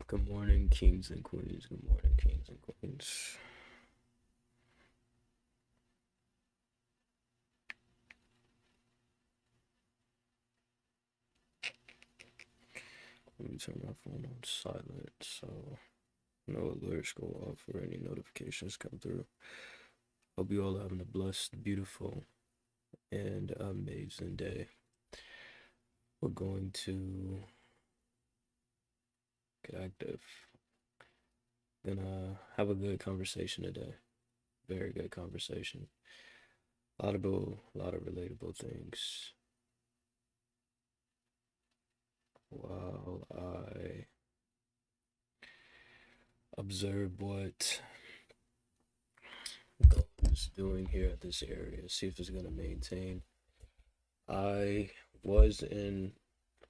Good morning, kings and queens. Good morning, kings and queens. Let me turn my phone on silent so no alerts go off or any notifications come through. Hope you all having a blessed, beautiful, and amazing day. We're going to get active. Gonna have a good conversation today. Very good conversation. A lot of relatable things. While I observe what gold is doing here at this area, see if it's gonna maintain. I was in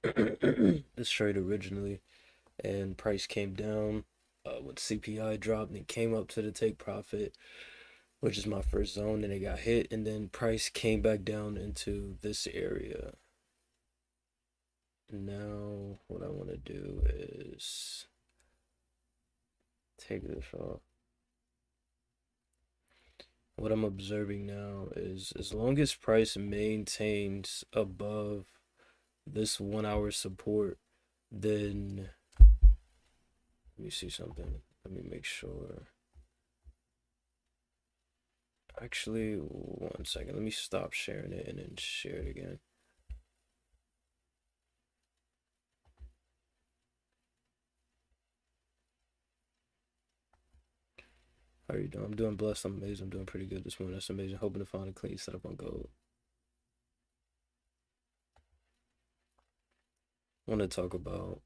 this trade originally, and price came down when CPI dropped, and it came up to the take profit, which is my first zone, and it got hit, and then price came back down into this area. Now what I want to do is take this off. What I'm observing now is as long as price maintains above this 1 hour support, then let me see something. Let me make sure. Actually, 1 second. Let me stop sharing it and then share it again. How are you doing? I'm doing blessed. I'm amazing. I'm doing pretty good this morning. That's amazing. Hoping to find a clean setup on gold. I'm gonna talk about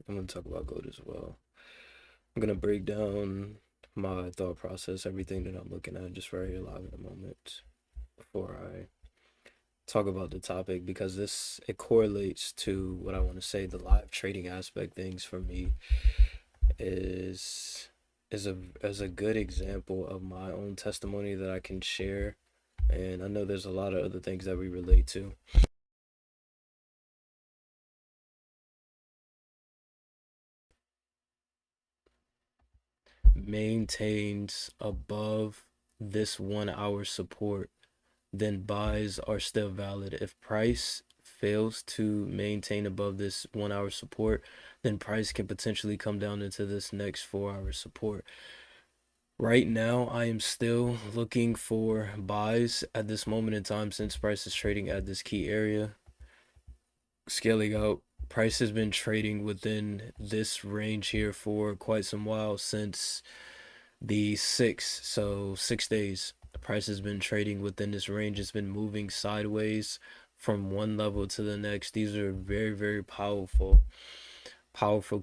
gold as well. I'm gonna break down my thought process, everything that I'm looking at, just right here live in a moment before I talk about the topic, because it correlates to what I want to say. The live trading aspect things for me is as a good example of my own testimony that I can share, and I know there's a lot of other things that we relate to. Maintains above this 1 hour support, then buys are still valid. If price fails to maintain above this 1 hour support, then price can potentially come down into this next 4 hour support. Right now, I am still looking for buys at this moment in time, since price is trading at this key area. Scaling out, price has been trading within this range here for quite some while, since the 6 days. The price has been trading within this range. It's been moving sideways from one level to the next. These are very, very powerful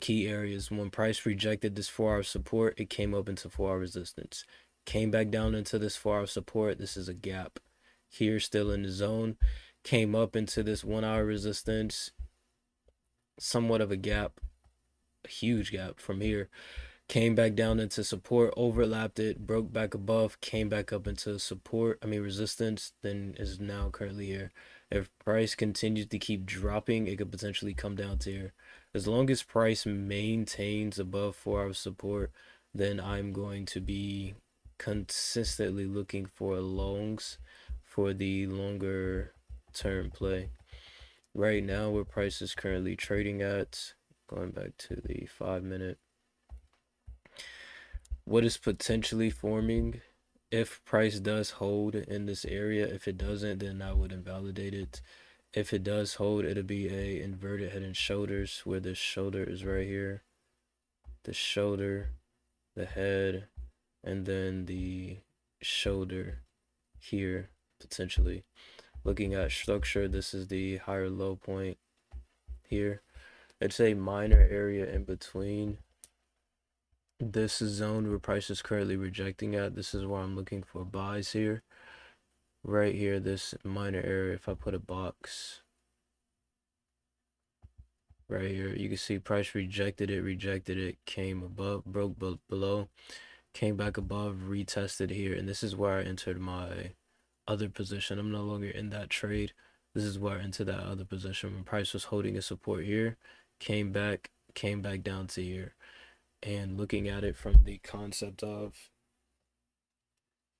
key areas. When price rejected this 4 hour support, it came up into 4 hour resistance, came back down into this 4 hour support. This is a gap here, still in the zone, came up into this 1 hour resistance, somewhat of a gap, a huge gap from here, came back down into support, overlapped it, broke back above, came back up into support, resistance, then is now currently here. If price continues to keep dropping, it could potentially come down to here. As long as price maintains above 4 hour support, then I'm going to be consistently looking for longs for the longer term play. Right now, where price is currently trading at, going back to the 5 minute, what is potentially forming, if price does hold in this area, if it doesn't, then I would invalidate it, If it does hold, it'll be a inverted head and shoulders, where the shoulder is right here, the shoulder, the head, and then the shoulder here, potentially. Looking at structure, this is the higher low point here. It's a minor area in between this zone where price is currently rejecting at. This is where I'm looking for buys here. Right here, this minor area, if I put a box right here, you can see price rejected it, came above, broke below, came back above, retested here, and this is where I entered my other position. I'm no longer in that trade. This is where I entered that other position when price was holding a support here, came back down to here. And looking at it from the concept of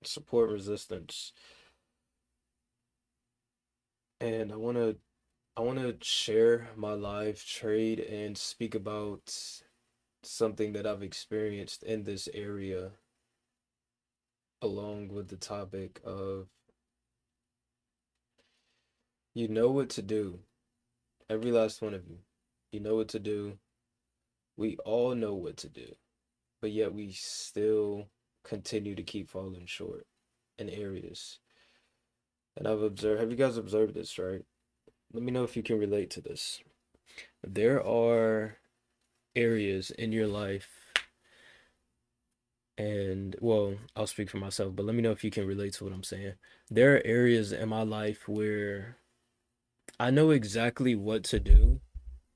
support resistance, and I want to share my live trade and speak about something that I've experienced in this area, along with the topic of you know what to do. Every last one of you, you know what to do. We all know what to do, but yet we still continue to keep falling short in areas. And have you guys observed this, right? Let me know if you can relate to this. There are areas in your life, and well, I'll speak for myself, but let me know if you can relate to what I'm saying. There are areas in my life where I know exactly what to do,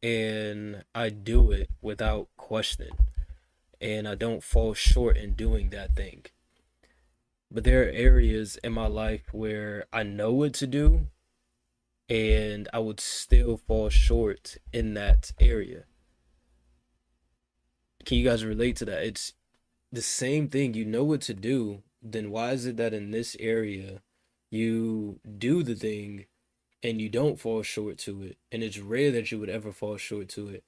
and I do it without question, and I don't fall short in doing that thing. But there are areas in my life where I know what to do, and I would still fall short in that area. Can you guys relate to that? It's the same thing. You know what to do, then why is it that in this area you do the thing and you don't fall short to it? And it's rare that you would ever fall short to it.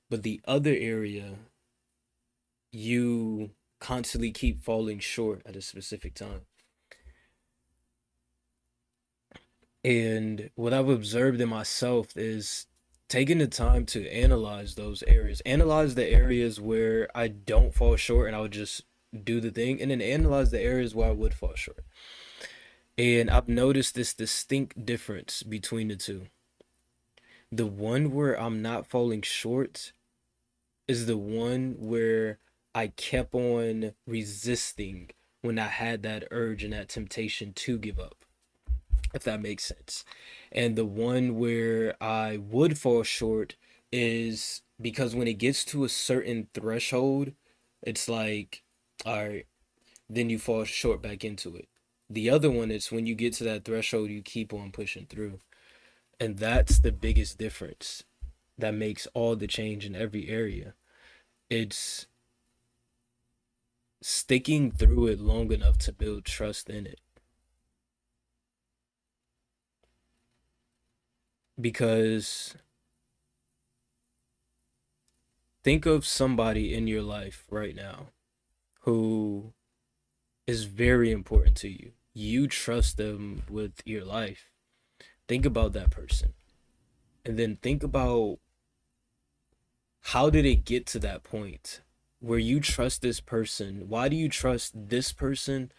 But the other area, you constantly keep falling short at a specific time. And what I've observed in myself is taking the time to analyze those areas, analyze the areas where I don't fall short and I would just do the thing, and then analyze the areas where I would fall short. And I've noticed this distinct difference between the two. The one where I'm not falling short is the one where I kept on resisting when I had that urge and that temptation to give up, if that makes sense. And the one where I would fall short is because when it gets to a certain threshold, it's like, all right, then you fall short back into it. The other one is when you get to that threshold, you keep on pushing through. And that's the biggest difference that makes all the change in every area. It's sticking through it long enough to build trust in it. Because think of somebody in your life right now who is very important to you. You trust them with your life. Think about that person. And then think about how did it get to that point where you trust this person? Why do you trust this person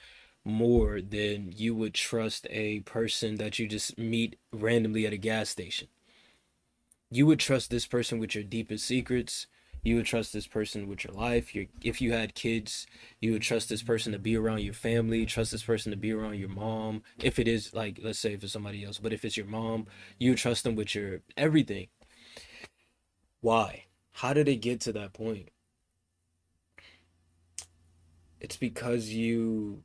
more than you would trust a person that you just meet randomly at a gas station? You would trust this person with your deepest secrets. You would trust this person with your life. If you had kids, you would trust this person to be around your family, trust this person to be around your mom. If it is, like, let's say if it's somebody else, but if it's your mom, you would trust them with your everything. Why? How did it get to that point? It's because you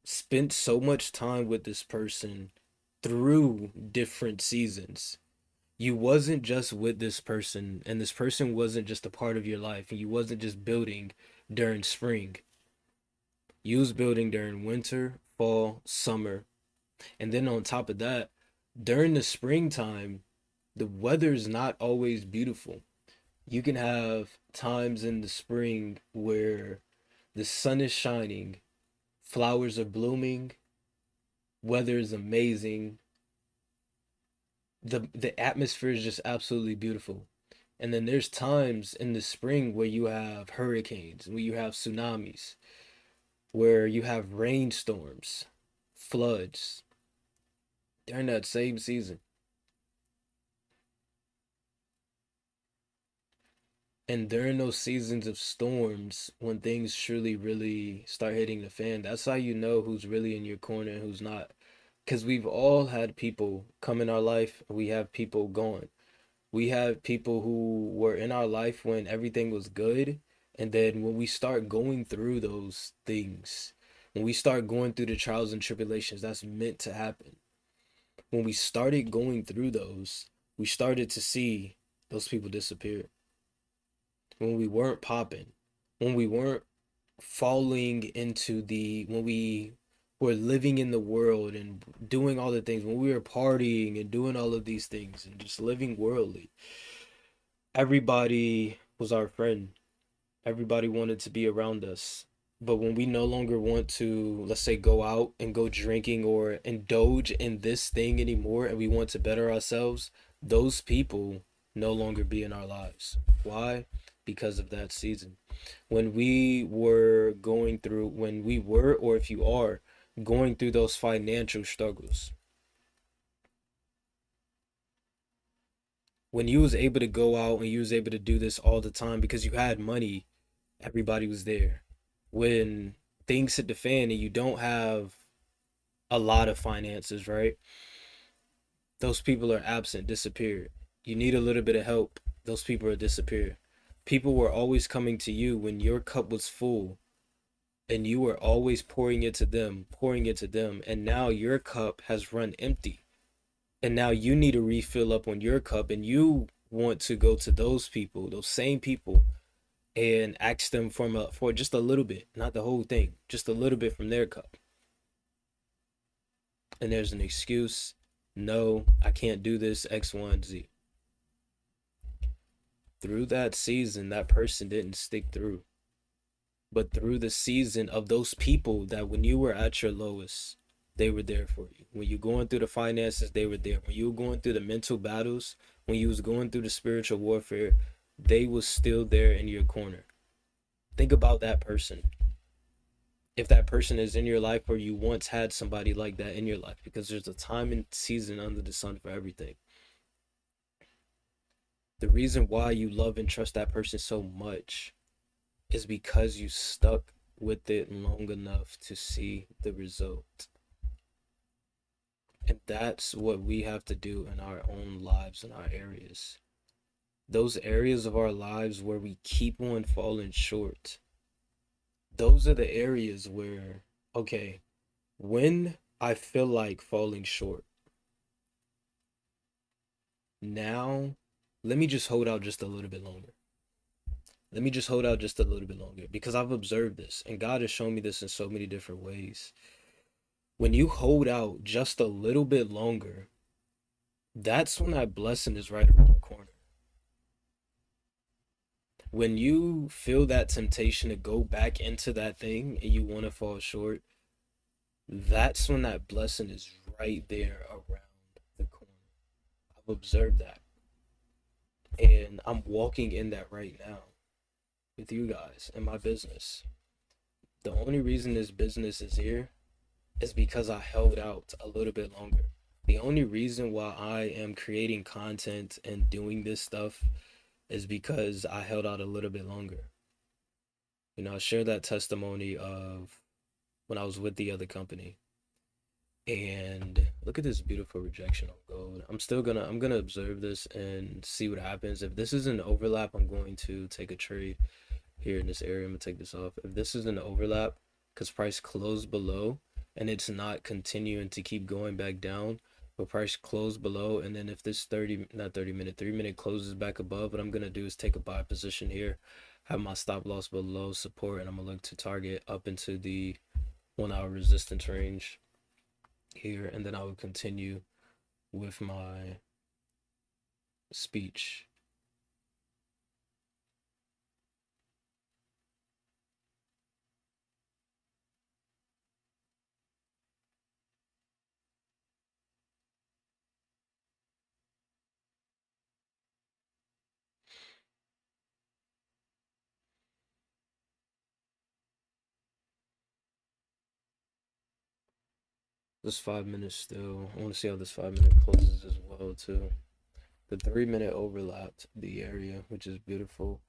spent so much time with this person through different seasons. You wasn't just with this person, and this person wasn't just a part of your life, and you wasn't just building during spring. You was building during winter, fall, summer, and then on top of that, during the springtime, the weather's not always beautiful. You can have times in the spring where the sun is shining, flowers are blooming, weather is amazing, the atmosphere is just absolutely beautiful. And then there's times in the spring where you have hurricanes, where you have tsunamis, where you have rainstorms, floods during that same season. And during those seasons of storms, when things truly, really start hitting the fan, that's how you know who's really in your corner and who's not. Because we've all had people come in our life, we have people gone. We have people who were in our life when everything was good. And then when we start going through those things, when we start going through the trials and tribulations, that's meant to happen. When we started going through those, we started to see those people disappear. When we weren't popping, when we weren't falling into when we were living in the world and doing all the things, when we were partying and doing all of these things and just living worldly, everybody was our friend. Everybody wanted to be around us. But when we no longer want to, let's say, go out and go drinking or indulge in this thing anymore, and we want to better ourselves, those people no longer be in our lives. Why? Because of that season. When we were, or if you are, going through those financial struggles, when you was able to go out and you was able to do this all the time because you had money, everybody was there. When things hit the fan and you don't have a lot of finances, right? Those people are absent, disappeared. You need a little bit of help, those people are disappeared. People were always coming to you when your cup was full and you were always pouring it to them, and now your cup has run empty. And now you need to refill up on your cup and you want to go to those people, those same people, and ask them for just a little bit, not the whole thing, just a little bit from their cup. And there's an excuse. No, I can't do this, X, Y, and Z. Through that season, that person didn't stick through. But through the season of those people that when you were at your lowest, they were there for you. When you going through the finances, they were there. When you were going through the mental battles, when you was going through the spiritual warfare, they was still there in your corner. Think about that person. If that person is in your life or you once had somebody like that in your life, because there's a time and season under the sun for everything. The reason why you love and trust that person so much is because you stuck with it long enough to see the result. And that's what we have to do in our own lives, in our areas. Those areas of our lives where we keep on falling short, those are the areas where, okay, when I feel like falling short, now let me just hold out just a little bit longer. Let me just hold out just a little bit longer because I've observed this and God has shown me this in so many different ways. When you hold out just a little bit longer, that's when that blessing is right around the corner. When you feel that temptation to go back into that thing and you want to fall short, that's when that blessing is right there around the corner. I've observed that. And I'm walking in that right now with you guys in my business. The only reason this business is here is because I held out a little bit longer. The only reason why I am creating content and doing this stuff is because I held out a little bit longer. You know, I shared that testimony of when I was with the other company. And look at this beautiful rejection on gold. I'm gonna observe this and see what happens. If this is an overlap, I'm going to take a trade here in this area. I'm gonna take this off. If this is an overlap, because price closed below and it's not continuing to keep going back down, but price closed below, and then if this 30, not 30 minute, 3 minute closes back above, what I'm gonna do is take a buy position here, have my stop loss below support, and I'm gonna look to target up into the 1 hour resistance range here, and then I will continue with my speech. This 5 minutes still. I want to see how this 5 minute closes as well too. The 3 minute overlapped the area, which is beautiful.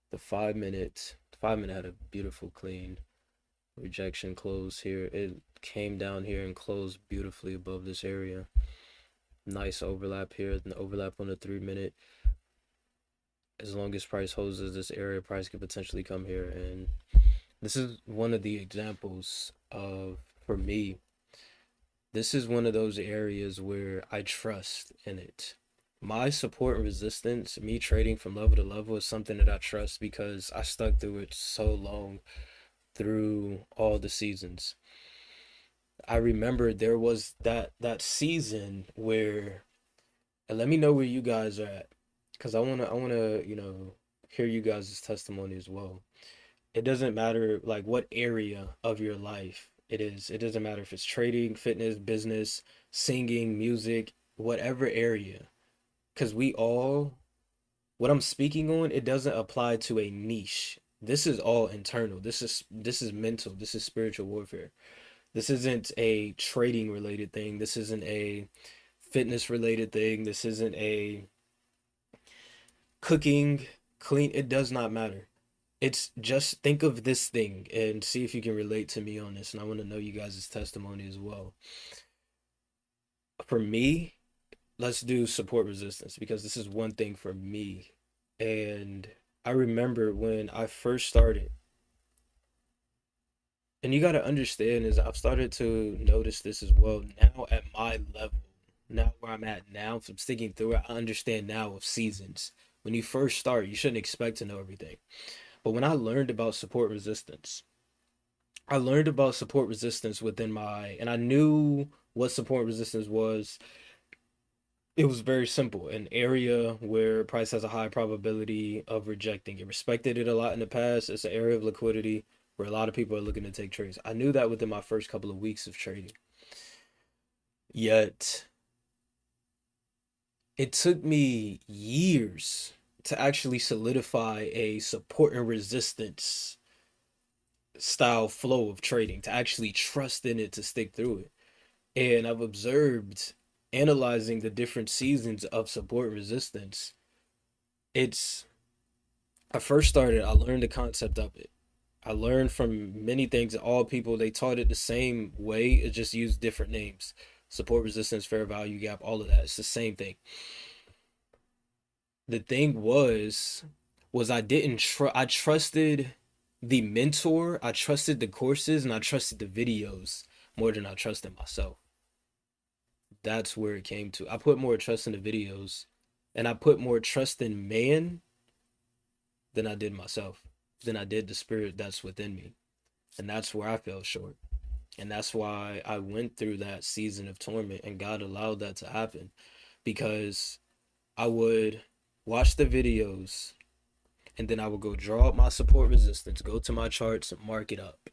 The 5 minute had a beautiful clean rejection close here. It came down here and closed beautifully above this area. Nice overlap here, and the overlap on the 3 minute. As long as price holds this area, price could potentially come here. And this is one of the examples of, for me, this is one of those areas where I trust in it. My support and resistance, me trading from level to level, is something that I trust because I stuck through it so long through all the seasons. I remember there was that season where, and let me know where you guys are at, because I wanna hear you guys' testimony as well. It doesn't matter like what area of your life it is. It doesn't matter if it's trading, fitness, business, singing, music, whatever area. Because we all, what I'm speaking on, it doesn't apply to a niche. This is all internal. This is mental. This is spiritual warfare. This isn't a trading related thing. This isn't a fitness related thing. This isn't a cooking, clean. It does not matter. It's just think of this thing and see if you can relate to me on this. And I want to know you guys' testimony as well. For me, let's do support resistance because this is one thing for me. And I remember when I first started, and you got to understand is I've started to notice this as well now at my level. Now where I'm at now, if I'm sticking through it, I understand now of seasons. When you first start, you shouldn't expect to know everything. But when I learned about support resistance, I learned about support resistance within my, and I knew what support resistance was. It was very simple. An area where price has a high probability of rejecting. It respected it a lot in the past. It's an area of liquidity where a lot of people are looking to take trades. I knew that within my first couple of weeks of trading. Yet it took me years to actually solidify a support and resistance style flow of trading, to actually trust in it, to stick through it. And I've observed, analyzing the different seasons of support and resistance. It's, I first started, I learned the concept of it. I learned from many things that all people, they taught it the same way, it just used different names. Support resistance, fair value gap, all of that. It's the same thing. The thing was I trusted the mentor, I trusted the courses, and I trusted the videos more than I trusted myself. That's where it came to. I put more trust in the videos and I put more trust in man than I did myself, than I did the spirit that's within me. And that's where I fell short. And that's why I went through that season of torment and God allowed that to happen because I would watch the videos and then I would go draw up my support resistance, go to my charts and mark it up.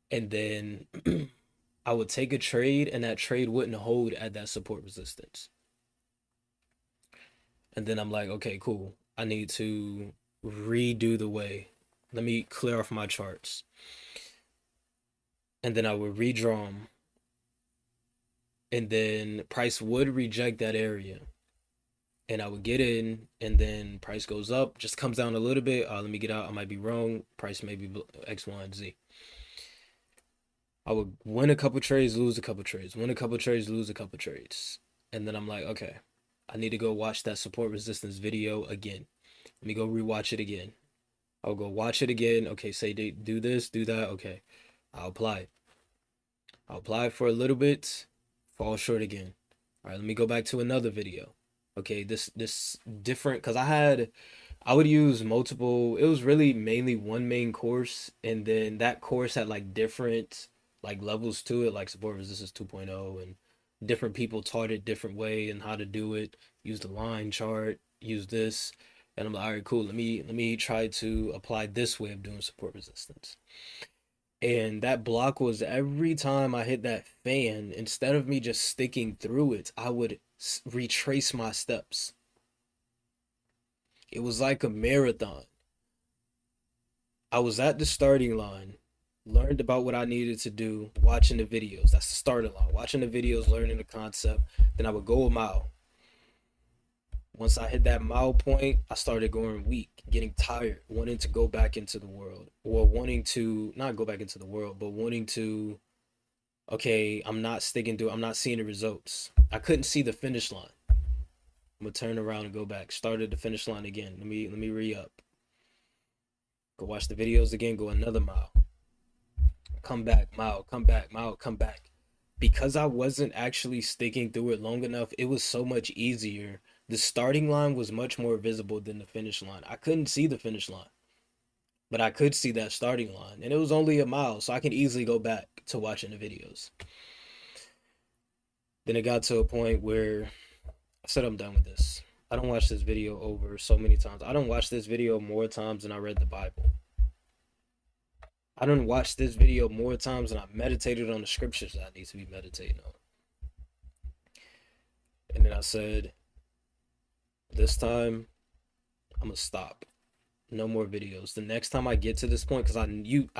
And then I would take a trade and that trade wouldn't hold at that support resistance. And then I'm like, okay, cool. I need to redo the way. Let me clear off my charts. And then I would redraw them. And then price would reject that area. And I would get in, and then price goes up, just comes down a little bit. Let me get out. I might be wrong. Price may be X, Y, and Z. I would win a couple trades, lose a couple trades, win a couple trades, lose a couple trades. And then I'm like, okay, I need to go watch that support resistance video again. Let me go rewatch it again. I'll go watch it again. Okay, say they do this, do that. Okay, I'll apply it. I'll apply it for a little bit, fall short again. All right, let me go back to another video. Okay, this different, because I would use multiple, it was really mainly one main course, and then that course had like different like levels to it, like support resistance 2.0, and different people taught it different way and how to do it. Use the line chart, use this, and I'm like, all right, cool. Let me try to apply this way of doing support resistance. And that block was every time I hit that fan, instead of me just sticking through it, I would retrace my steps. It was like a marathon. I was at the starting line Learned about what I needed to do watching the videos. That's the starting line. Watching the videos, learning the concept. Then I would go a mile. Once I hit that mile point, I started going weak, getting tired, wanting to go back into the world, or wanting to not go back into the world, but wanting to, okay, I'm not sticking to it. I'm not seeing the results. I couldn't see the finish line. I'm gonna turn around and go back. Started the finish line again. Let me re up. Go watch the videos again. Go another mile. Come back, mile. Come back, mile. Come back. Because I wasn't actually sticking through it long enough, it was so much easier. The starting line was much more visible than the finish line. I couldn't see the finish line, but I could see that starting line, and it was only a mile, so I can easily go back to watching the videos. Then it got to a point where I said, I'm done with this. I don't watch this video over so many times. I don't watch this video more times than I read the Bible. I don't watch this video more times than I meditated on the scriptures that I need to be meditating on. And then I said, this time I'm gonna stop. No more videos. The next time I get to this point, because I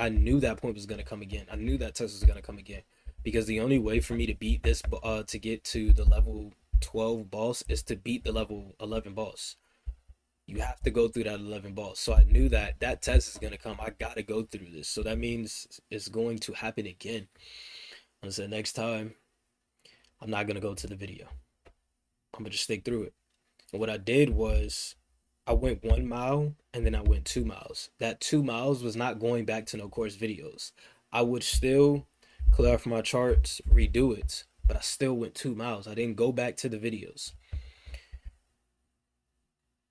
knew that point was gonna come again. I knew that test was gonna come again. Because the only way for me to beat this, to get to the level 12 boss, is to beat the level 11 boss. You have to go through that 11 boss. So I knew that that test is gonna come. I gotta go through this. So that means it's going to happen again. I said next time I'm not gonna go to the video. I'm gonna just stick through it. And what I did was I went 1 mile and then I went 2 miles. That 2 miles was not going back to no course videos. I would still clear off my charts, redo it, but I still went 2 miles. I didn't go back to the videos.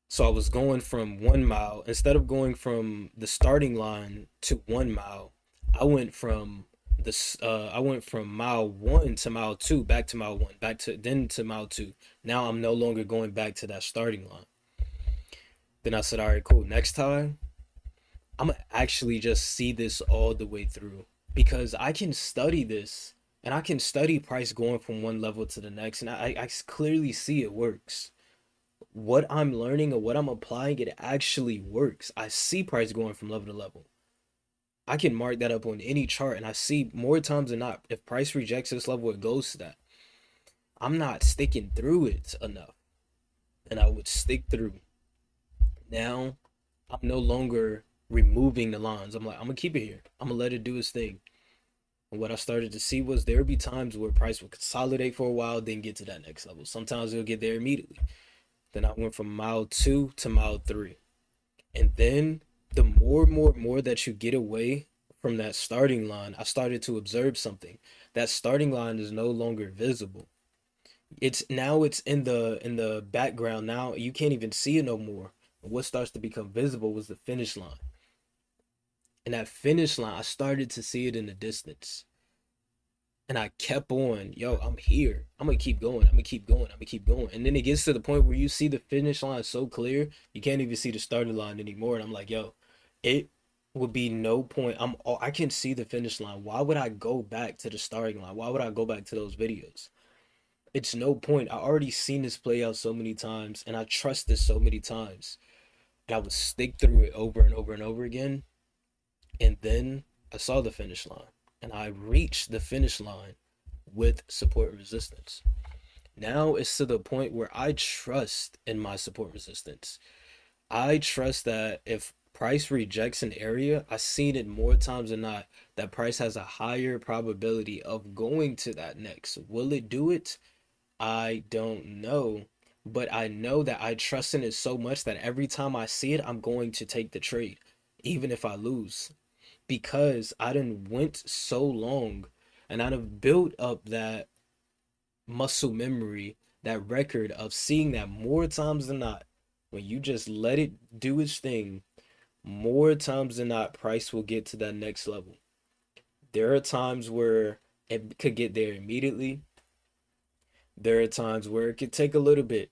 So I was going from 1 mile instead of going from the starting line to 1 mile. I went from I went from mile one to mile two, back to mile one, back to then to mile two. Now I'm no longer going back to that starting line. Then I said, all right, cool. Next time, I'm gonna actually just see this all the way through because I can study this and I can study price going from one level to the next, and I clearly see it works. What I'm learning or what I'm applying, it actually works. I see price going from level to level. I can mark that up on any chart, and I see more times than not, if price rejects this level, it goes to that. I'm not sticking through it enough, and I would stick through. Now I'm no longer removing the lines. I'm like, I'm gonna keep it here. I'm gonna let it do its thing. And what I started to see was there would be times where price would consolidate for a while, then get to that next level. Sometimes it'll get there immediately. Then I went from mile two to mile three. And then the more that you get away from that starting line, I started to observe something. That starting line is no longer visible. It's in the background now. You can't even see it no more. What starts to become visible was the finish line. And that finish line, I started to see it in the distance. And I kept on, yo, I'm here. I'm gonna keep going. I'm gonna keep going. I'm gonna keep going. And then it gets to the point where you see the finish line so clear, you can't even see the starting line anymore. And I'm like, yo, it would be no point. I can see the finish line. Why would I go back to the starting line? Why would I go back to those videos? It's no point. I already seen this play out so many times, and I trust this so many times. And I would stick through it over and over and over again. And then I saw the finish line, and I reached the finish line with support and resistance. Now it's to the point where I trust in my support resistance. I trust that if price rejects an area, I've seen it more times than not that price has a higher probability of going to that next. Will it do it? I don't know. But I know that I trust in it so much that every time I see it, I'm going to take the trade, even if I lose. Because I done went so long and I done built up that muscle memory, that record of seeing that more times than not. When you just let it do its thing, more times than not, price will get to that next level. There are times where it could get there immediately. There are times where it could take a little bit.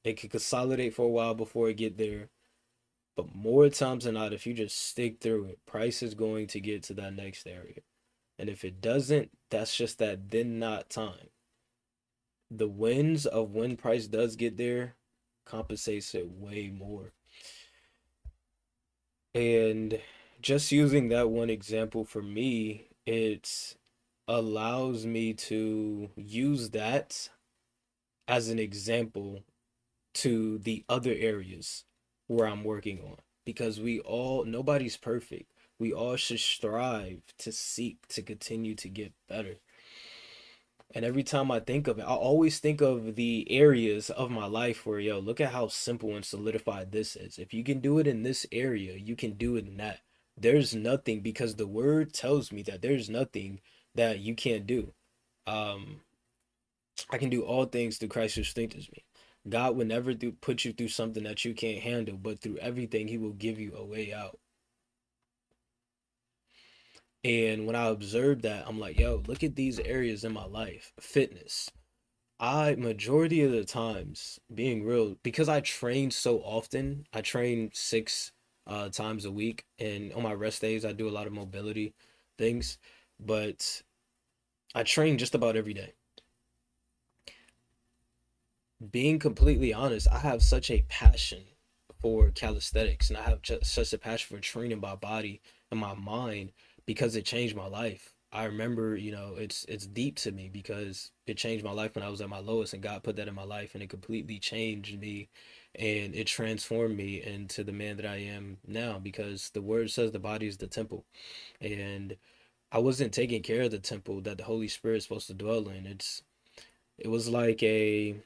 It could consolidate for a while before it get there. But more times than not, if you just stick through it, price is going to get to that next area. And if it doesn't, that's just that then not time. The wins of when price does get there compensates it way more. And just using that one example for me, it allows me to use that as an example to the other areas where I'm working on, because nobody's perfect. We all should strive to seek to continue to get better. And every time I think of it, I always think of the areas of my life where, yo, look at how simple and solidified this is. If you can do it in this area, you can do it in that. There's nothing, because the word tells me that there's nothing that you can't do. Um, I can do all things through Christ who strengthens me. God will never put you through something that you can't handle, but through everything, He will give you a way out. And when I observed that, I'm like, yo, look at these areas in my life. Fitness. Majority of the times, being real, because I train so often, I train six times a week, and on my rest days, I do a lot of mobility things, but I train just about every day. Being completely honest, I have such a passion for calisthenics, and I have just such a passion for training my body and my mind, because it changed my life. I remember, it's deep to me because it changed my life when I was at my lowest, and God put that in my life, and it completely changed me, and it transformed me into the man that I am now, because the word says the body is the temple, and I wasn't taking care of the temple that the Holy Spirit is supposed to dwell in. It was like a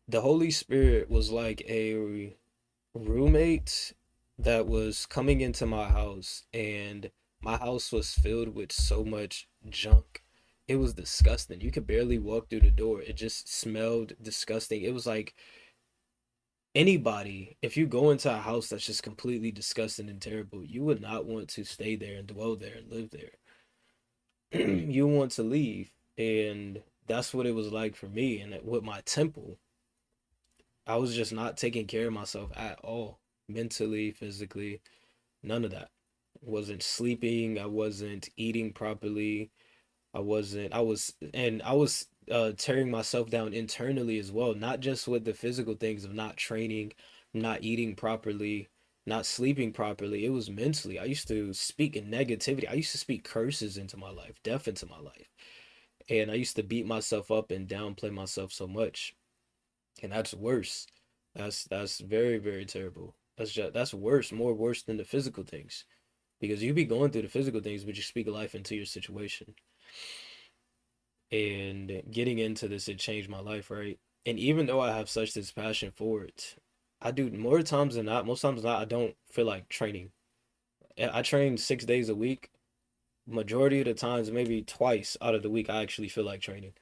the Holy Spirit was like a roommate that was coming into my house, and my house was filled with so much junk. It was disgusting. You could barely walk through the door. It just smelled disgusting. It was like, anybody, if you go into a house that's just completely disgusting and terrible, you would not want to stay there and dwell there and live there. You want to leave. And that's what it was like for me. And with my temple, I was just not taking care of myself at all, mentally, physically, none of that. Wasn't sleeping, I wasn't eating properly. I was tearing myself down internally as well, not just with the physical things of not training, not eating properly, not sleeping properly. It was mentally. I used to speak in negativity. I used to speak curses into my life, death into my life. And I used to beat myself up and downplay myself so much. And that's worse. That's very, very terrible. That's worse, more worse than the physical things. Because you be going through the physical things, but you speak life into your situation. And getting into this, it changed my life, right? And even though I have such this passion for it, I do more times than not, most times than not, I don't feel like training. I train 6 days a week. Majority of the times, maybe twice out of the week, I actually feel like training,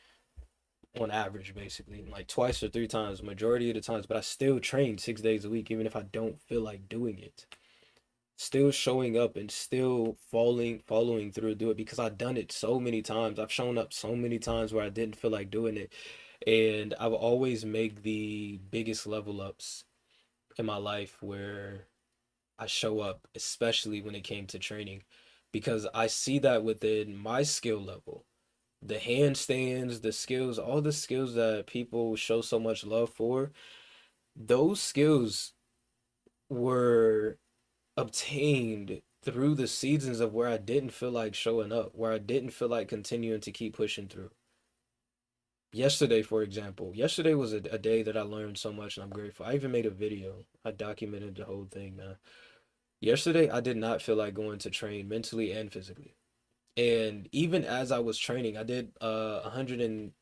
on average, basically. Like twice or three times, majority of the times, but I still train 6 days a week, even if I don't feel like doing it. Still showing up and still following through to do it, because I've done it so many times. I've shown up so many times where I didn't feel like doing it. And I've always made the biggest level ups in my life where I show up, especially when it came to training, because I see that within my skill level. The handstands, the skills, all the skills that people show so much love for, those skills were obtained through the seasons of where I didn't feel like showing up, where I didn't feel like continuing to keep pushing through. Yesterday, for example, yesterday was a day that I learned so much, and I'm grateful. I even made a video. I documented the whole thing, man. Yesterday, I did not feel like going to train mentally and physically. And even as I was training, I did 100 and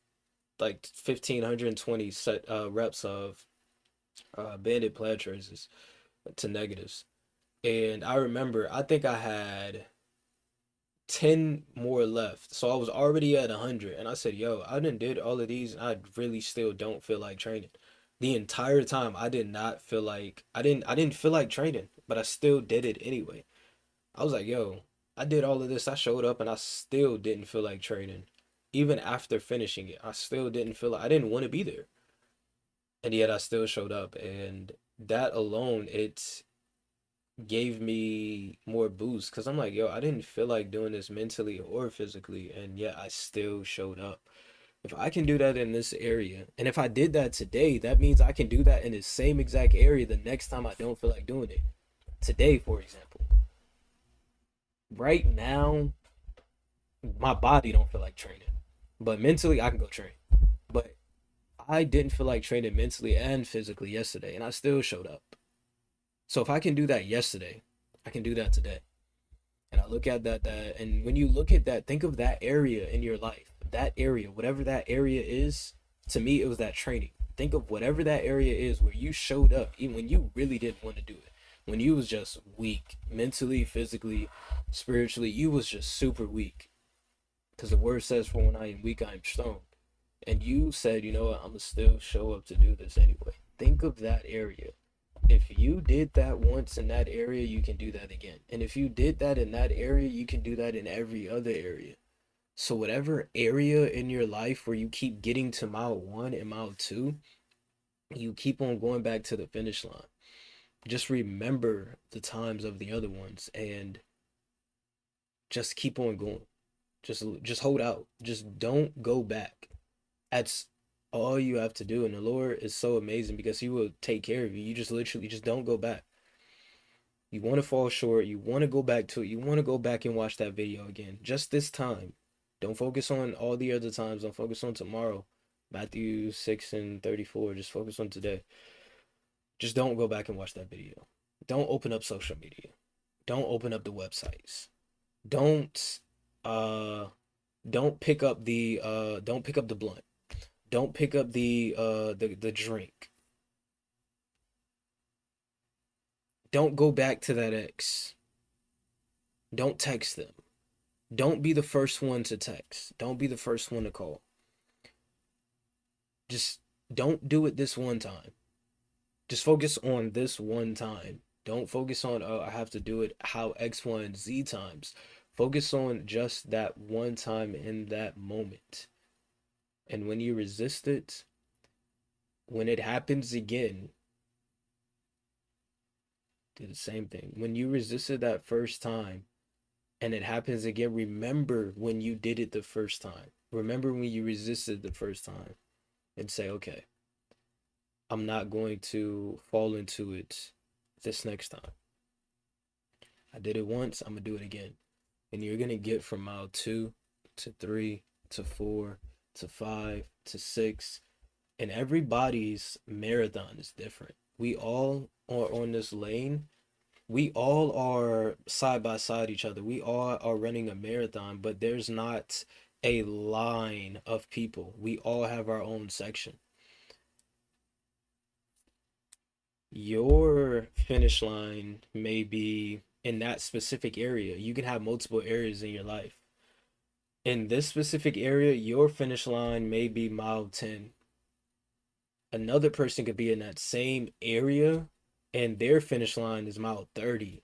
like 15, 120 set reps of banded plantar raises to negatives. And I remember, I think I had 10 more left. So I was already at 100. And I said, yo, I done did all of these, and I really still don't feel like training. The entire time I did not feel like I didn't feel like training, but I still did it anyway. I was like, yo, I did all of this. I showed up and I still didn't feel like training. Even after finishing it, I still didn't feel like I didn't want to be there. And yet I still showed up. And that alone, it gave me more boost, because I'm like, yo, I didn't feel like doing this mentally or physically, and yet I still showed up. If I can do that in this area, and if I did that today, that means I can do that in the same exact area the next time I don't feel like doing it. Today, for example. Right now, my body don't feel like training, but mentally I can go train. But I didn't feel like training mentally and physically yesterday, and I still showed up. So if I can do that yesterday, I can do that today. And I look at that, and when you look at that, think of that area in your life, that area, whatever that area is. To me, it was that training. Think of whatever that area is where you showed up, even when you really didn't want to do it, when you was just weak, mentally, physically, spiritually, you was just super weak. Because the word says, "For when I am weak, I am strong." And you said, you know what, I'm gonna still show up to do this anyway. Think of that area. If you did that once in that area, you can do that again. And if you did that in that area, you can do that in every other area. So whatever area in your life where you keep getting to mile 1 and mile 2, you keep on going back to the finish line. Just remember the times of the other ones and just keep on going. Just hold out. Just don't go back. That's all you have to do. And the Lord is so amazing because He will take care of you. You just literally just don't go back. You want to fall short, you want to go back to it, you want to go back and watch that video again. Just this time. Don't focus on all the other times. Don't focus on tomorrow. Matthew 6 and 34. Just focus on today. Just don't go back and watch that video. Don't open up social media. Don't open up the websites. Don't uh don't pick up the blunt. Don't pick up the drink. Don't go back to that ex. Don't text them. Don't be the first one to text. Don't be the first one to call. Just don't do it this one time. Just focus on this one time. Don't focus on, oh, I have to do it how X, Y, and Z times. Focus on just that one time in that moment. And when you resist it, when it happens again, do the same thing. When you resisted that first time and it happens again, remember when you did it the first time. Remember when you resisted the first time and say, okay, I'm not going to fall into it this next time. I did it once, I'm going to do it again. And you're going to get from mile 2 to 3 to 4 to 5 to 6. And everybody's marathon is different. We all are on this lane. We all are side by side each other. We all are running a marathon, but there's not a line of people. We all have our own section. Your finish line may be in that specific area. You can have multiple areas in your life. In this specific area, your finish line may be mile 10. Another person could be in that same area and their finish line is mile 30.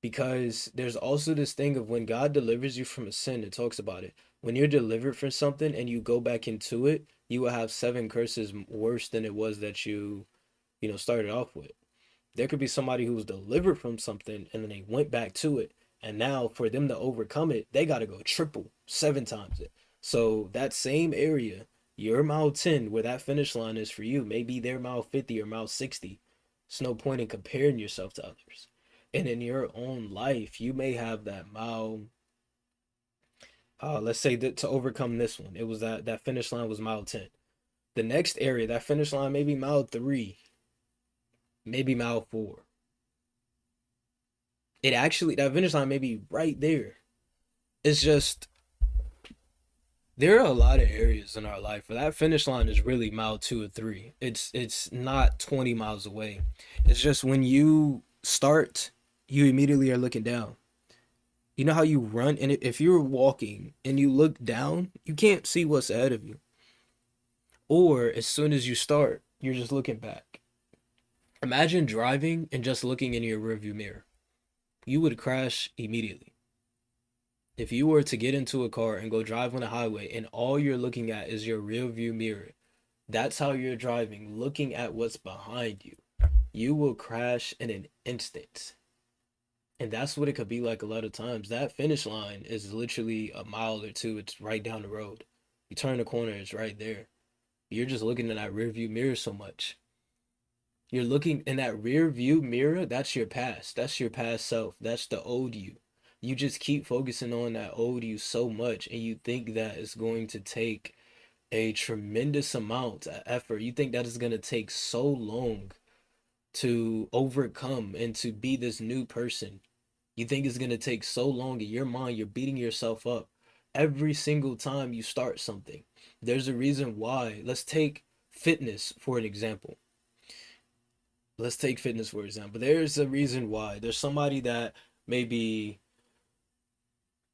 Because there's also this thing of when God delivers you from a sin, it talks about it. When you're delivered from something and you go back into it, you will have 7 curses worse than it was that you started off with. There could be somebody who was delivered from something and then they went back to it. And now for them to overcome it, they got to go triple, 7 times it. So that same area, your mile 10, where that finish line is for you, maybe their mile 50 or mile 60. It's no point in comparing yourself to others. And in your own life, you may have that mile, let's say that to overcome this one, it was that finish line was mile 10. The next area, that finish line, maybe mile 3, maybe mile 4. It actually, that finish line may be right there. It's just, there are a lot of areas in our life where that finish line is really mile 2 or 3. It's not 20 miles away. It's just when you start, you immediately are looking down. You know how you run, and if you're walking and you look down, you can't see what's ahead of you. Or as soon as you start, you're just looking back. Imagine driving and just looking in your rearview mirror. You would crash immediately. If you were to get into a car and go drive on a highway and all you're looking at is your rearview mirror, that's how you're driving, looking at what's behind you. You will crash in an instant. And that's what it could be like a lot of times. That finish line is literally a mile or two. It's right down the road. You turn the corner, it's right there. You're just looking in that rear view mirror so much. You're looking in that rear view mirror, that's your past. That's your past self. That's the old you. You just keep focusing on that old you so much, and you think that it's going to take a tremendous amount of effort. You think that it's going to take so long to overcome and to be this new person. You think it's going to take so long in your mind, you're beating yourself up every single time you start something. There's a reason why. Let's take fitness for an example. Let's take fitness for example. There's a reason why. There's somebody that may be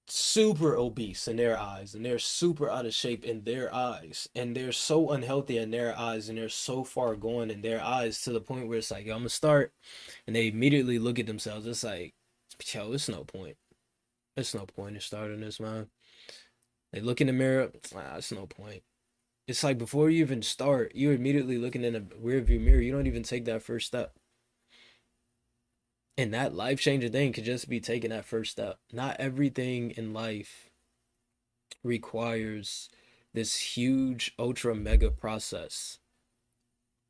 super obese in their eyes, and they're super out of shape in their eyes, and they're so unhealthy in their eyes, and they're so far gone in their eyes, to the point where it's like, yo, I'm gonna start, and they immediately look at themselves. It's like, yo, it's no point. It's no point in starting this, man. They look in the mirror. It's no point. It's like before you even start, you're immediately looking in a rearview mirror. You don't even take that first step. And that life changing thing could just be taking that first step. Not everything in life requires this huge ultra mega process,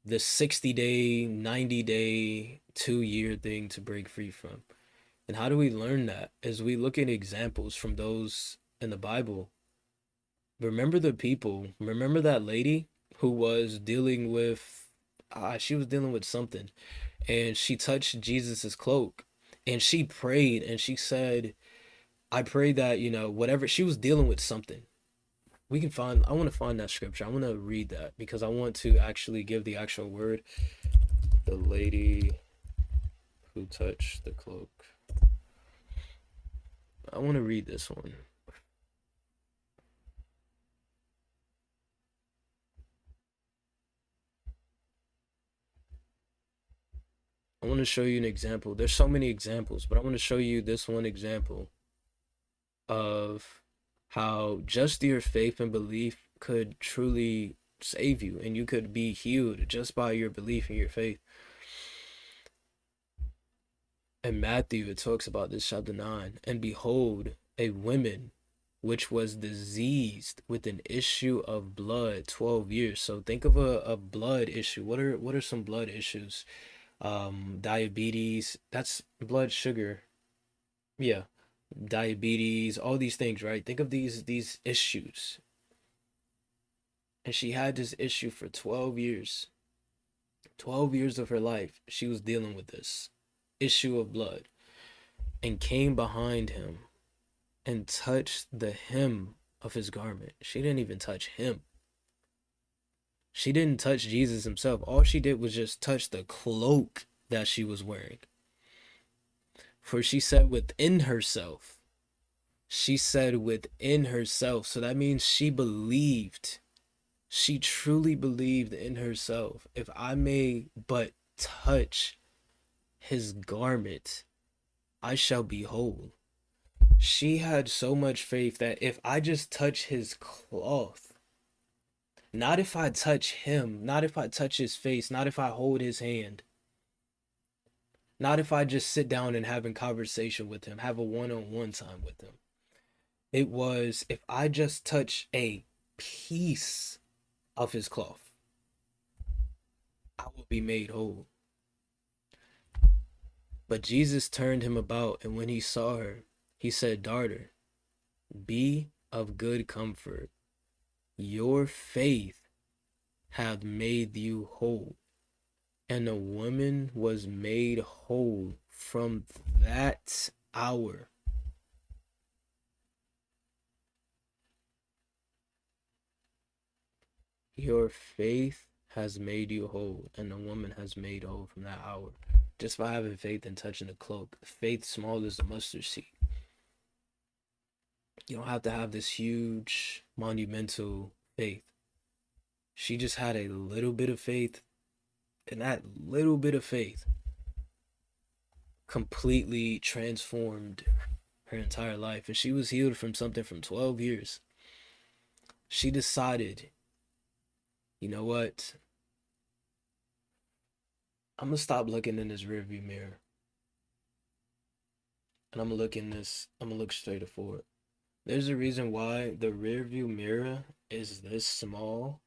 this 60-day, 90-day, 2 year thing to break free from. And how do we learn that? As we look at examples from those in the Bible. Remember the people, remember that lady who was dealing with, she was dealing with something, and she touched Jesus's cloak, and she prayed, and she said, I pray that, whatever, she was dealing with something. I want to find that scripture. I want to read that because I want to actually give the actual word. The lady who touched the cloak. I want to read this one. I want to show you an example. There's so many examples, but I want to show you this one example of how just your faith and belief could truly save you, and you could be healed just by your belief and your faith. In Matthew, it talks about this, chapter 9. And behold, a woman which was diseased with an issue of blood 12 years. So think of a blood issue. What are some blood issues? Diabetes, that's blood sugar. Yeah. Diabetes, all these things, right? Think of these issues. And she had this issue for 12 years. 12 years of her life, she was dealing with this issue of blood, and came behind him and touched the hem of his garment. She didn't even touch him. She didn't touch Jesus himself. All she did was just touch the cloak that she was wearing. For she said within herself. She said within herself. So that means she believed. She truly believed in herself. If I may but touch his garment, I shall be whole. She had so much faith that if I just touch his cloth, not if I touch him, not if I touch his face, not if I hold his hand, not if I just sit down and have a conversation with him, have a one-on-one time with him. It was if I just touch a piece of his cloth, I will be made whole. But Jesus turned him about, and when he saw her, he said, Daughter, be of good comfort. Your faith hath made you whole. And the woman was made whole from that hour. Your faith has made you whole, and the woman has made whole from that hour. Just by having faith and touching the cloak. Faith small as a mustard seed. You don't have to have this huge, monumental faith. She just had a little bit of faith, and that little bit of faith completely transformed her entire life. And she was healed from something from 12 years. She decided, you know what? I'm gonna stop looking in this rearview mirror. And I'm gonna look straight forward. There's a reason why the rearview mirror is this small,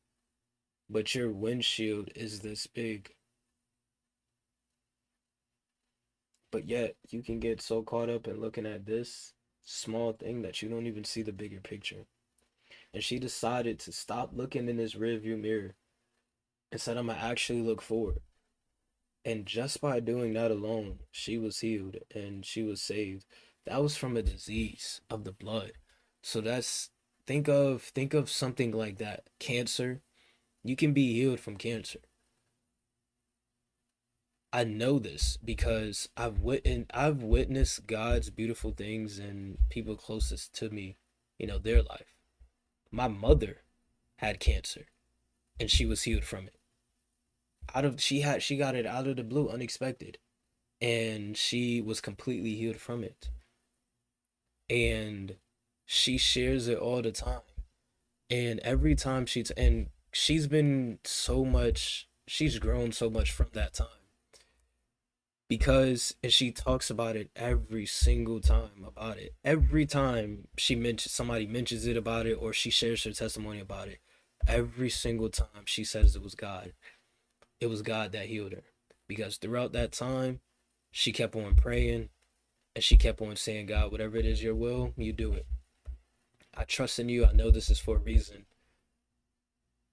but your windshield is this big. But yet, you can get so caught up in looking at this small thing that you don't even see the bigger picture. And she decided to stop looking in this rearview mirror and said, I'm gonna actually look forward. And just by doing that alone, she was healed and she was saved. That was from a disease of the blood. So that's, think of something like that. Cancer. You can be healed from cancer. I know this because I've witnessed God's beautiful things in people closest to me, their life. My mother had cancer and she was healed from it. She got it out of the blue, unexpected, and she was completely healed from it. And she shares it all the time. And every time and she's grown so much from that time, because and she talks about it every single time about it. Every time somebody mentions it about it, or she shares her testimony about it, every single time she says it was God. It was God that healed her. Because throughout that time, she kept on praying and she kept on saying, God, whatever it is your will, you do it. I trust in you. I know this is for a reason.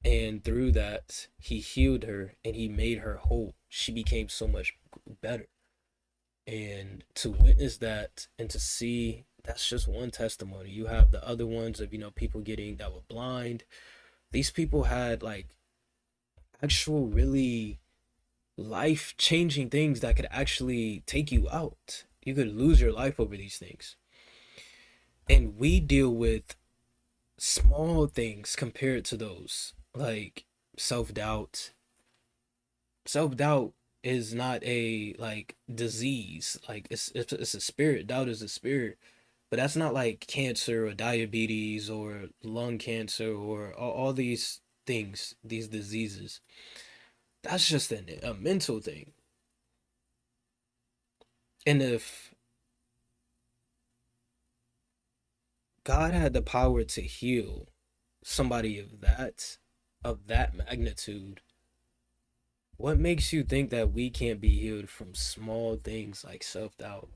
And through that, he healed her and he made her whole. She became so much better. And to witness that and to see, that's just one testimony. You have the other ones of, people getting that were blind. These people had like actual really life changing things that could actually take you out. You could lose your life over these things. And we deal with small things compared to those, like self doubt. Self doubt is not a like disease. Like it's a spirit. Doubt is a spirit. But that's not like cancer or diabetes or lung cancer or all these things, these diseases. That's just a mental thing. And if God had the power to heal somebody of that magnitude, what makes you think that we can't be healed from small things like self-doubt?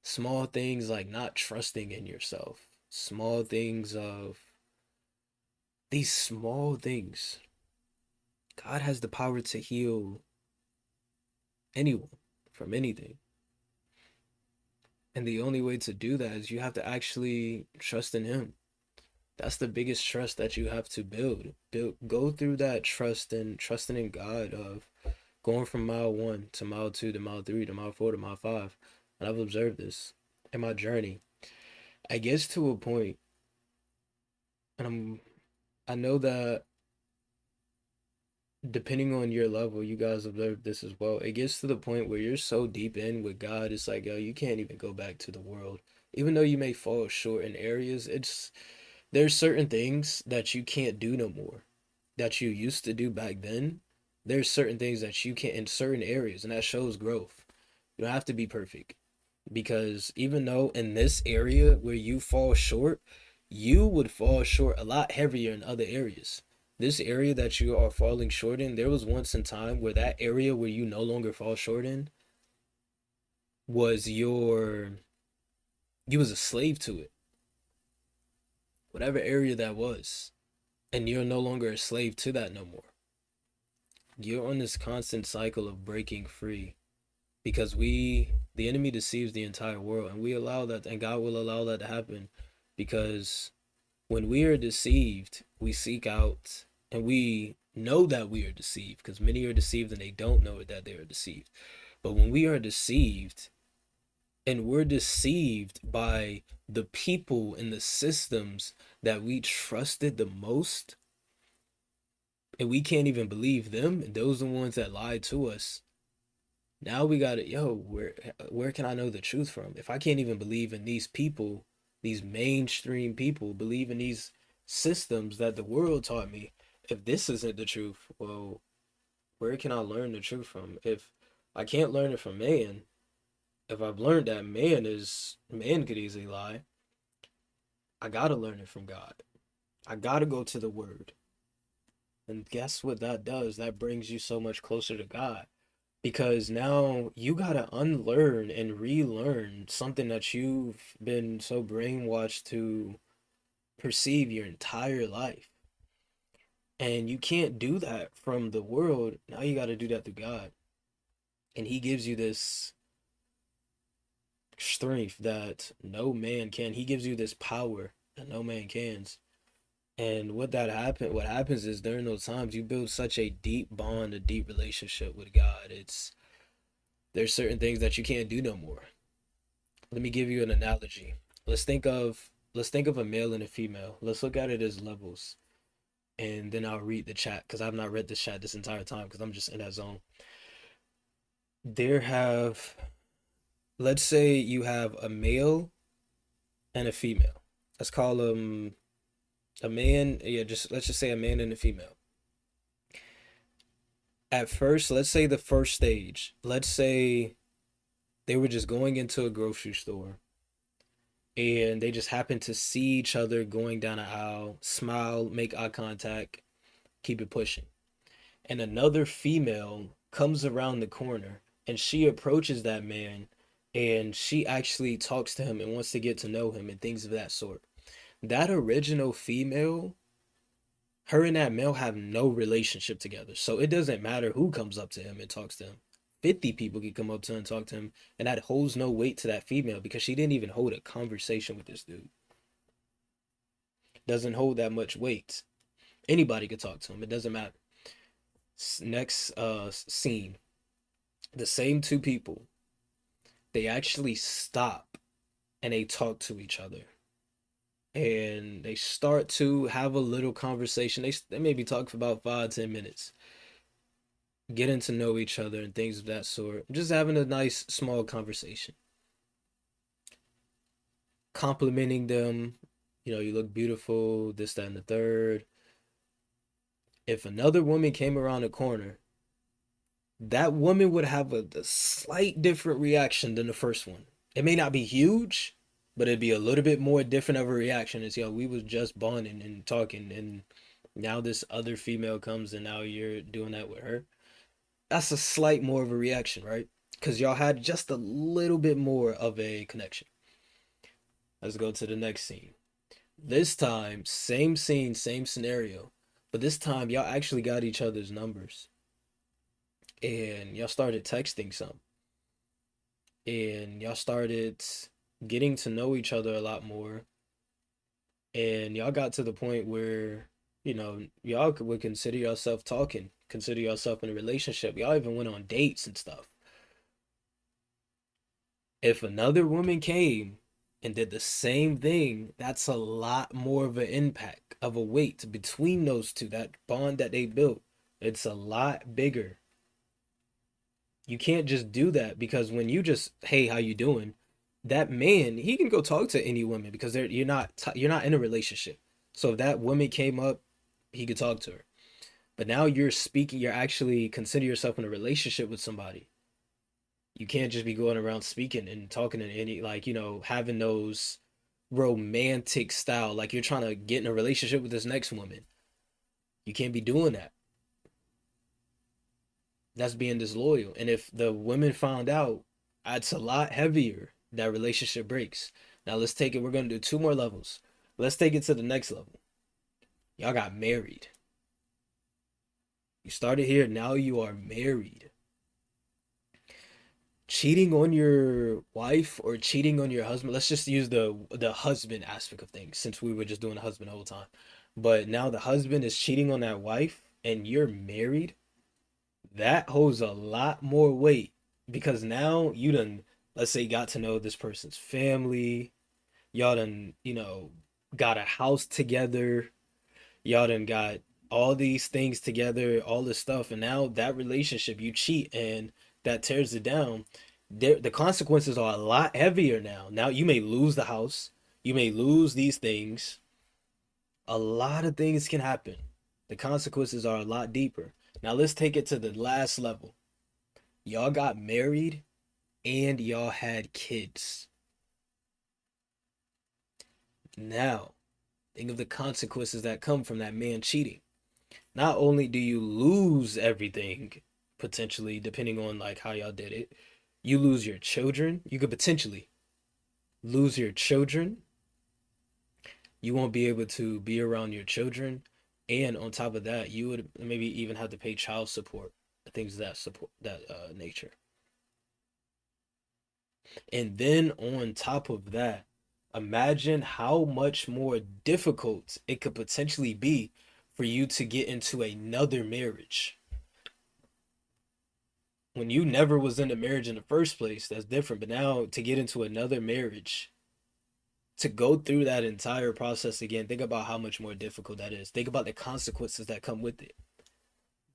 Small things like not trusting in yourself. Small things of these small things. God has the power to heal anyone from anything. And the only way to do that is you have to actually trust in him. That's the biggest trust that you have to build. Go through that trusting in God of going from mile 1 to mile 2 to mile 3 to mile 4 to mile 5. And I've observed this in my journey. I get to a point, and I know that depending on your level, you guys observe this as well. It gets to the point where you're so deep in with God, it's like, yo, you can't even go back to the world. Even though you may fall short in areas, there's certain things that you can't do no more that you used to do back then. There's certain things that you can't in certain areas, and that shows growth. You don't have to be perfect, because even though in this area where you fall short, you would fall short a lot heavier in other areas. This area that you are falling short in, there was once in time where that area where you no longer fall short in was you was a slave to it, whatever area that was, and you're no longer a slave to that no more. You're on this constant cycle of breaking free, because the enemy deceives the entire world, and we allow that, and God will allow that to happen, because when we are deceived, we seek out, and we know that we are deceived, because many are deceived and they don't know that they are deceived. But when we are deceived, and we're deceived by the people and the systems that we trusted the most, and we can't even believe them, and those are the ones that lied to us. Now we gotta, where can I know the truth from? If I can't even believe in these people, these mainstream people, believe in these systems that the world taught me, if this isn't the truth, well, where can I learn the truth from? If I can't learn it from man, if I've learned that man could easily lie, I gotta learn it from God. I gotta go to the word. And guess what that does? That brings you so much closer to God. because now you gotta unlearn and relearn something that you've been so brainwashed to perceive your entire life. And you can't do that from the world. Now you got to do that through God. And He gives you this strength that no man can. He gives you this power that no man can. And what happens is during those times you build such a deep bond, a deep relationship with God. There's certain things that you can't do no more. Let me give you an analogy. Let's think of a male and a female. Let's look at it as levels. And then I'll read the chat because I've not read this chat this entire time because I'm just in that zone. There have, let's say you have a male and a female. Let's call them a man. Yeah, just let's just say a man and a female. At first, let's say the first stage, let's say they were just going into a grocery store and they just happened to see each other going down an aisle, smile, make eye contact, keep it pushing. And another female comes around the corner and she approaches that man and she actually talks to him and wants to get to know him and things of that sort. That original female, her and that male have no relationship together. So it doesn't matter who comes up to him and talks to him. 50 people can come up to him and talk to him, and that holds no weight to that female because she didn't even hold a conversation with this dude. Doesn't hold that much weight. Anybody could talk to him. It doesn't matter. Next scene. The same two people, they actually stop and they talk to each other. And they start to have a little conversation. They maybe talk for about 5-10 minutes, getting to know each other and things of that sort. Just having a nice small conversation. Complimenting them, you look beautiful, this, that, and the third. If another woman came around the corner, that woman would have a slight different reaction than the first one. It may not be huge, but it'd be a little bit more different of a reaction. It's, we was just bonding and talking, and now this other female comes and now you're doing that with her. That's a slight more of a reaction, right? Because y'all had just a little bit more of a connection. Let's go to the next scene. This time, same scene, same scenario, but this time y'all actually got each other's numbers and y'all started texting some and y'all started getting to know each other a lot more, and y'all got to the point where y'all would consider yourself talking, consider yourself in a relationship. Y'all even went on dates and stuff. If another woman came and did the same thing, that's a lot more of an impact, of a weight between those two. That bond that they built, it's a lot bigger. You can't just do that because when you just, hey, how you doing? That man, he can go talk to any woman because you're not in a relationship. So if that woman came up, he could talk to her. But now you're speaking, you're actually consider yourself in a relationship with somebody. You can't just be going around speaking and talking to any, like, having those romantic style, like you're trying to get in a relationship with this next woman. You can't be doing that. That's being disloyal. And if the women found out, it's a lot heavier that relationship breaks. Now let's take it, we're going to do two more levels. Let's take it to the next level. Y'all got married. You started here, now you are married. Cheating on your wife or cheating on your husband. Let's just use the husband aspect of things since we were just doing the husband the whole time. But now the husband is cheating on that wife and you're married. That holds a lot more weight because now you done, let's say, got to know this person's family. Y'all done, got a house together. Y'all done got all these things together, all this stuff. And now that relationship, you cheat and that tears it down. The consequences are a lot heavier now. Now you may lose the house. You may lose these things. A lot of things can happen. The consequences are a lot deeper. Now let's take it to the last level. Y'all got married and y'all had kids. Now, think of the consequences that come from that man cheating. Not only do you lose everything, potentially, depending on like how y'all did it. You lose your children. You could potentially lose your children. You won't be able to be around your children, and on top of that, you would maybe even have to pay child support, things of that support that nature. And then on top of that, imagine how much more difficult it could potentially be for you to get into another marriage. When you never was in a marriage in the first place, that's different. But now to get into another marriage, to go through that entire process again, think about how much more difficult that is. Think about the consequences that come with it.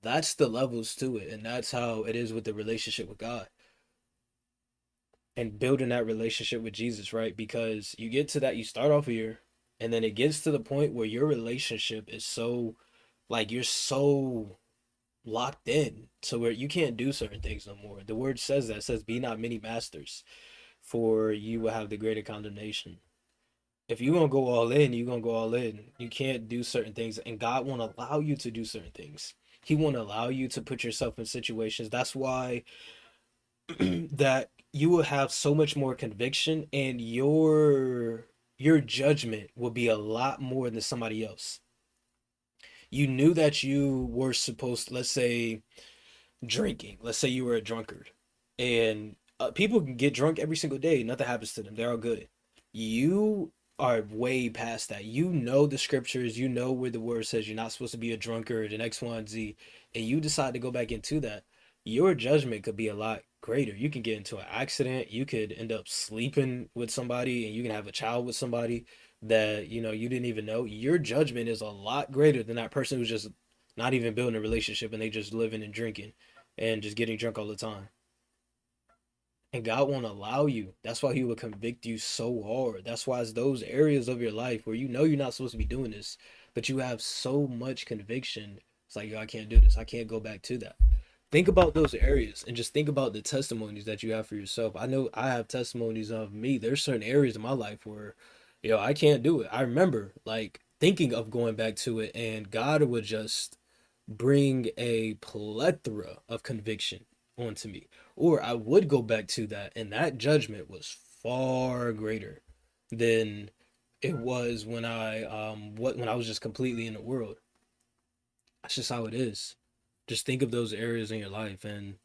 That's the levels to it. And that's how it is with the relationship with God and building that relationship with Jesus, right? Because you get to that, you start off here, and then it gets to the point where your relationship is so, like, you're so locked in to where you can't do certain things no more. The word says that, it says, be not many masters, for you will have the greater condemnation. If you're gonna go all in, you're gonna go all in. You can't do certain things, and God won't allow you to do certain things. He won't allow you to put yourself in situations. That's why that you will have so much more conviction, and your judgment will be a lot more than somebody else. You knew that you were supposed, let's say, drinking. Let's say you were a drunkard, and people can get drunk every single day. Nothing happens to them. They're all good. You are way past that. You know the scriptures. You know where the word says you're not supposed to be a drunkard and X, Y, and Z, and you decide to go back into that. Your judgment could be a lot greater. You can get into an accident. You could end up sleeping with somebody, and you can have a child with somebody that you didn't even know. Your judgment is a lot greater than that person who's just not even building a relationship and they just living and drinking and just getting drunk all the time. And God won't allow you. That's why He will convict you so hard. That's why it's those areas of your life where you know you're not supposed to be doing this, but you have so much conviction. It's like, yo, I can't do this. I can't go back to that. Think about those areas and just think about the testimonies that you have for yourself. I know I have testimonies of me. There's certain areas in my life where, I can't do it. I remember like thinking of going back to it, and God would just bring a plethora of conviction onto me. Or I would go back to that, and that judgment was far greater than it was when I was just completely in the world. That's just how it is. Just think of those areas in your life, and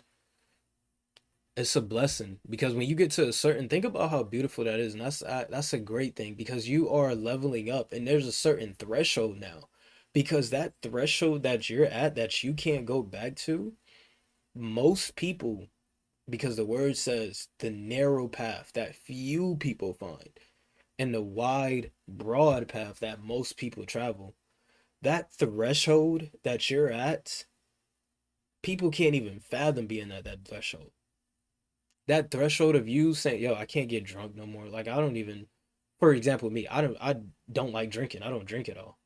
it's a blessing because when you get to a certain, think about how beautiful that is, and that's a great thing because you are leveling up, and there's a certain threshold now, because that threshold that you're at that you can't go back to, most people, because the word says the narrow path that few people find and the wide broad path that most people travel, that threshold that you're at, people can't even fathom being at that threshold. That threshold of you saying, yo, I can't get drunk no more. Like, I don't even, for example, me, I don't like drinking. I don't drink at all.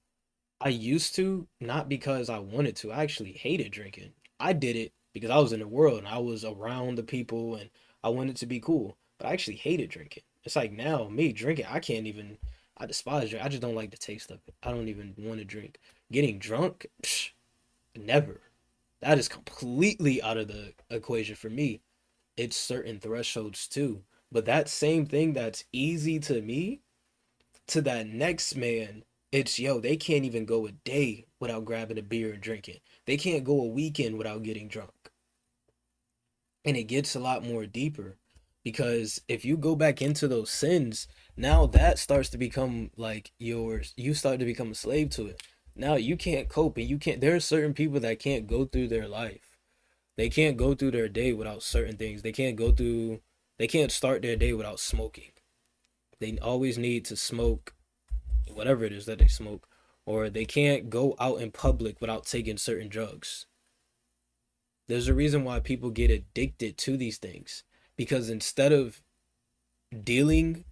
I used to, not because I wanted to. I actually hated drinking. I did it because I was in the world and I was around the people and I wanted to be cool. But I actually hated drinking. It's like now, me drinking, I can't even, I despise drink. I just don't like the taste of it. I don't even want to drink. Getting drunk, psh, never. That is completely out of the equation for me. It's certain thresholds too. But that same thing that's easy to me, to that next man, it's yo, they can't even go a day without grabbing a beer and drinking. They can't go a weekend without getting drunk. And it gets a lot more deeper because if you go back into those sins, now that starts to become like yours. You start to become a slave to it. Now you can't cope, and you can't, there are certain people that can't go through their life. They can't go through their day without certain things. They can't start their day without smoking. They always need to smoke whatever it is that they smoke, or they can't go out in public without taking certain drugs. There's a reason why people get addicted to these things, because instead of dealing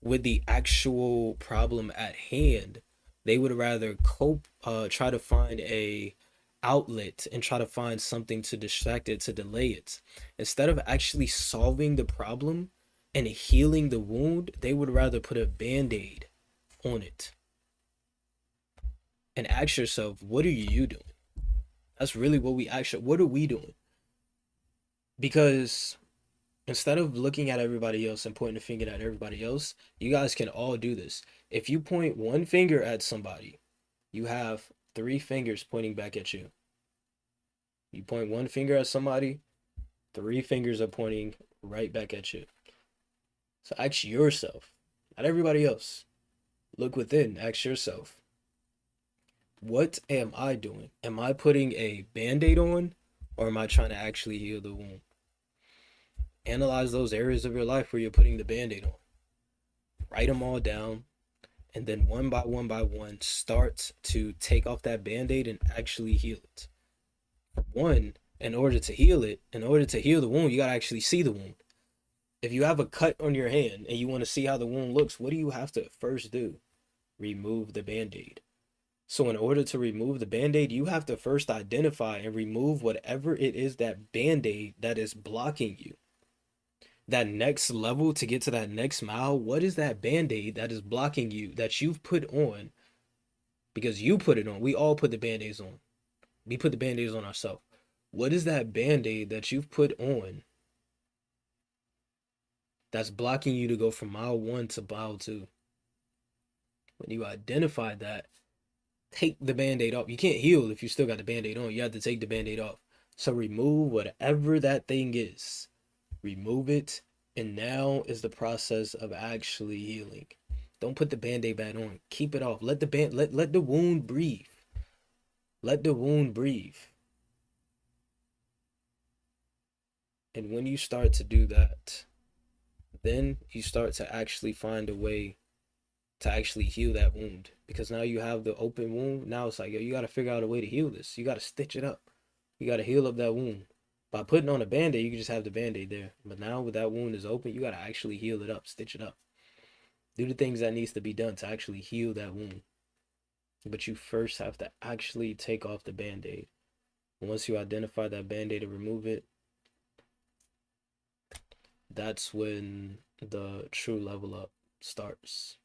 with the actual problem at hand, they would rather cope, try to find a outlet and try to find something to distract it, to delay it. Instead of actually solving the problem and healing the wound, they would rather put a band-aid on it. And ask yourself, what are you doing? That's really what we actually, what are we doing? Because instead of looking at everybody else and pointing a finger at everybody else, you guys can all do this. If you point one finger at somebody, you have three fingers pointing back at you. You point one finger at somebody, three fingers are pointing right back at you. So ask yourself, not everybody else. Look within, ask yourself, what am I doing? Am I putting a band aid on, or am I trying to actually heal the wound? Analyze those areas of your life where you're putting the band aid on. Write them all down, and then one by one, start to take off that band aid and actually heal it. For one, in order to heal it, in order to heal the wound, you got to actually see the wound. If you have a cut on your hand and you want to see how the wound looks, what do you have to first do? Remove the band aid. So, in order to remove the band aid, you have to first identify and remove whatever it is, that band aid that is blocking you. That next level to get to that next mile, what is that band aid that is blocking you that you've put on? Because you put it on. We all put the band aids on. We put the band aids on ourselves. What is that band aid that you've put on that's blocking you to go from mile 1 to mile 2? When you identify that, take the band aid off. You can't heal if you still got the band aid on. You have to take the band aid off. So remove whatever that thing is. Remove it, and now is the process of actually healing. Don't put the band aid back on. Keep it off. Let the wound breathe. Let the wound breathe. And when you start to do that, then you start to actually find a way to actually heal that wound. Because now you have the open wound. Now it's like, yo, you got to figure out a way to heal this. You got to stitch it up. You got to heal up that wound. By putting on a band-aid, you can just have the band-aid there. But now with that wound is open, you got to actually heal it up, stitch it up. Do the things that needs to be done to actually heal that wound. But you first have to actually take off the band-aid. Once you identify that band-aid and remove it, that's when the true level up starts.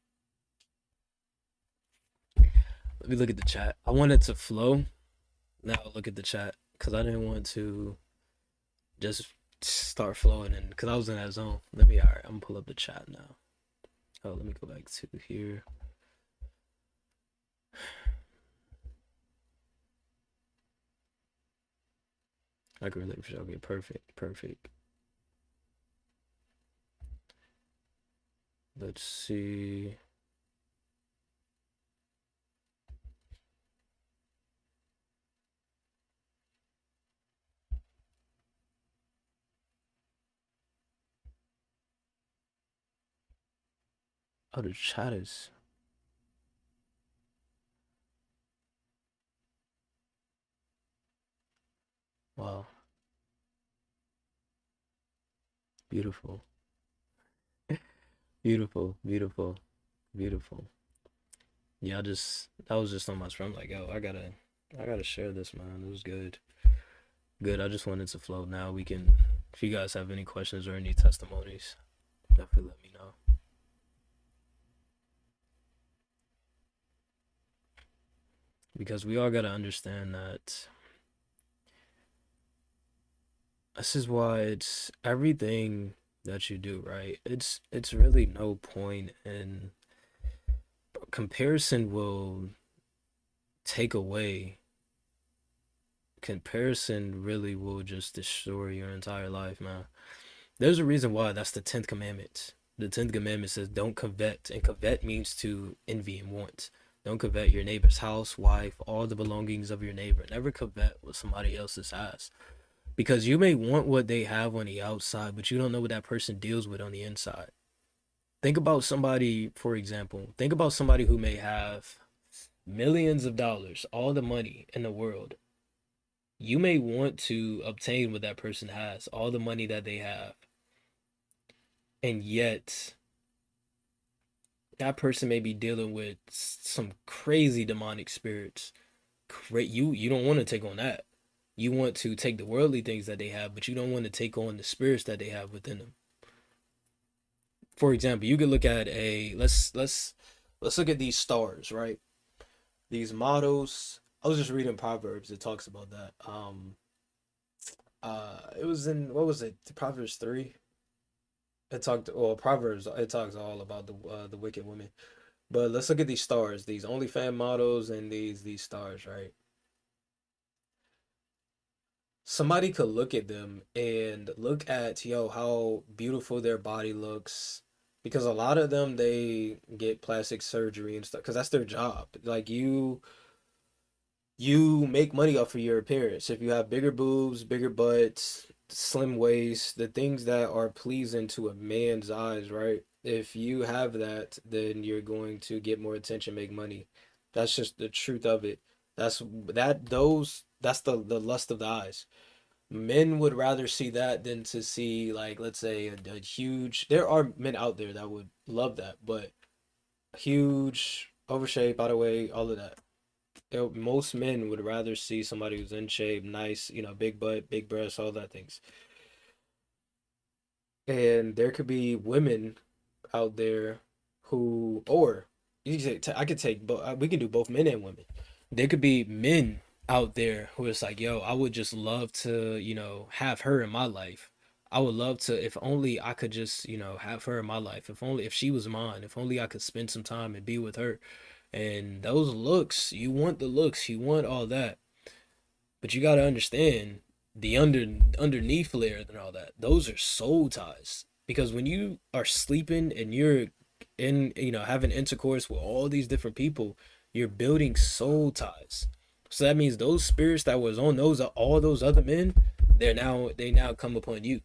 Let me look at the chat. I wanted to flow. Now look at the chat because I didn't want to just start flowing in because I was in that zone. All right, I'm gonna pull up the chat now. Oh, let me go back to here. I can relate for sure. Okay, perfect. Let's see. Oh, the chat is. Wow. Beautiful. Beautiful. Yeah, that was just on my screen. I'm like, yo, I gotta share this, man. It was good. Good. I just wanted to flow. Now we can, if you guys have any questions or any testimonies, definitely let me know. Because we all gotta understand that this is why it's everything that you do, right? It's really no point in comparison will take away. Comparison really will just destroy your entire life, man. There's a reason why that's the 10th commandment. The 10th commandment says don't covet, and covet means to envy and want. Don't covet your neighbor's house, wife, all the belongings of your neighbor. Never covet what somebody else's has. Because you may want what they have on the outside, but you don't know what that person deals with on the inside. Think about somebody, for example, think about somebody who may have millions of dollars, all the money in the world. You may want to obtain what that person has, all the money that they have. And yet, that person may be dealing with some crazy demonic spirits. You don't want to take on that. You want to take the worldly things that they have, but you don't want to take on the spirits that they have within them. For example, you could look at let's look at these stars, right? These models. I was just reading Proverbs. It talks about that. It was in, what was it? Proverbs 3. It talked, well, Proverbs, it talks all about the wicked women. But let's look at these stars, these OnlyFans models and these stars, right? Somebody could look at them and look at, yo, how beautiful their body looks, because a lot of them, they get plastic surgery and stuff because that's their job. Like, you make money off of your appearance. If you have bigger boobs, bigger butts, slim waist, the things that are pleasing to a man's eyes, right? If you have that, then you're going to get more attention, make money. That's just the truth of it. That's the lust of the eyes. Men would rather see that than to see, like, let's say a huge, there are men out there that would love that, but huge, overshape, by the way, all of that. Most men would rather see somebody who's in shape, nice, big butt, big breasts, all that things. And there could be women out there who, or you say, I could take, but we can do both men and women. There could be men out there who is like, yo, I would just love to, have her in my life. I would love to, if only I could just, have her in my life. If only, if she was mine, if only I could spend some time and be with her. And those looks, you want the looks, you want all that. But you got to understand the underneath layer and all that. Those are soul ties. Because when you are sleeping and you're in, having intercourse with all these different people, you're building soul ties. So that means those spirits that was on those all those other men, they now come upon you.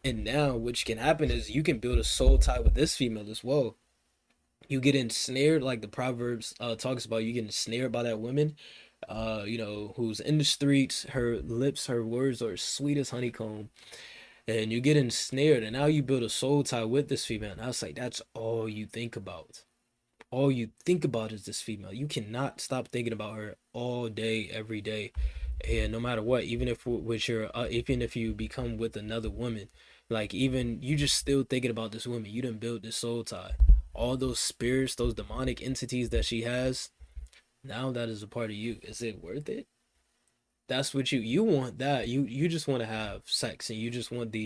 And now which can happen is you can build a soul tie with this female as well. You get ensnared, like the Proverbs talks about, you get ensnared by that woman, who's in the streets. Her lips, her words are sweet as honeycomb, and you get ensnared, and now you build a soul tie with this female. And I was like, that's all you think about. All you think about is this female. You cannot stop thinking about her all day, every day, and no matter what. Even if with your, even if you become with another woman, like, even you just still thinking about this woman. You didn't build this soul tie. All those spirits, those demonic entities that she has, now that is a part of you. Is it worth it? That's what you want. That you just want to have sex, and you just want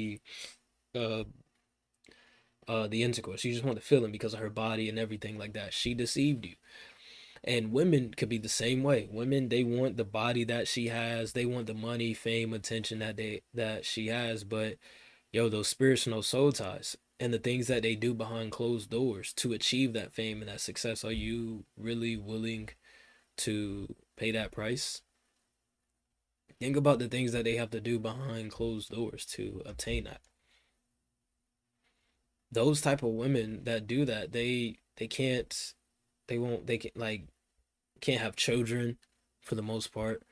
uh the intercourse. You just want the feeling because of her body and everything like that. She deceived you. And women could be the same way. Women, they want the body that she has. They want the money, fame, attention that she has. But yo, those spirits and those soul ties and the things that they do behind closed doors to achieve that fame and that success, are you really willing to pay that price? Think about the things that they have to do behind closed doors to obtain that. Those type of women that do that, they can't, they won't, they can, like, can't have children for the most part.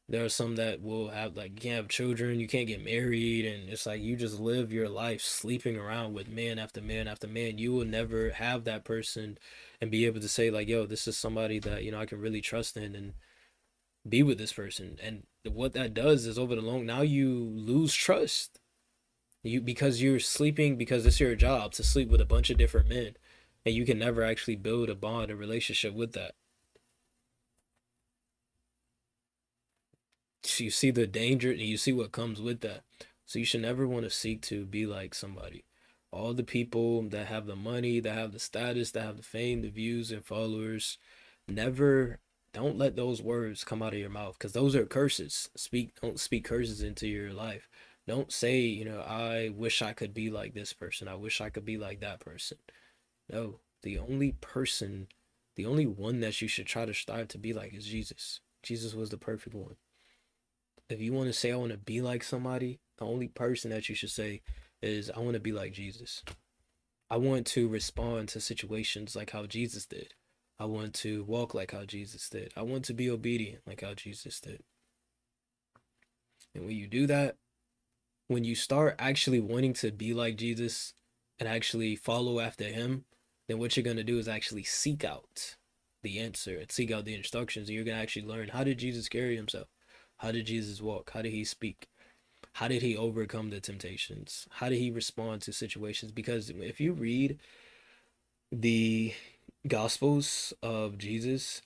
There are some that will have, like, you can't have children, you can't get married, and it's like you just live your life sleeping around with man after man after man. You will never have that person and be able to say, like, yo, this is somebody that, I can really trust in and be with this person. And what that does is, over the long, now you lose trust. Because you're sleeping, because it's your job to sleep with a bunch of different men, and you can never actually build a bond, a relationship with that. So you see the danger and you see what comes with that. So you should never want to seek to be like somebody. All the people that have the money, that have the status, that have the fame, the views and followers, never, don't let those words come out of your mouth, because those are curses. Don't speak curses into your life. Don't say, I wish I could be like this person. I wish I could be like that person. No, the only one that you should try to strive to be like is Jesus. Jesus was the perfect one. If you want to say, I want to be like somebody, the only person that you should say is, I want to be like Jesus. I want to respond to situations like how Jesus did. I want to walk like how Jesus did. I want to be obedient like how Jesus did. And when you do that, when you start actually wanting to be like Jesus and actually follow after him, then what you're going to do is actually seek out the answer and seek out the instructions. And you're going to actually learn, how did Jesus carry himself? How did Jesus walk? How did he speak? How did he overcome the temptations? How did he respond to situations? Because if you read the Gospels of Jesus,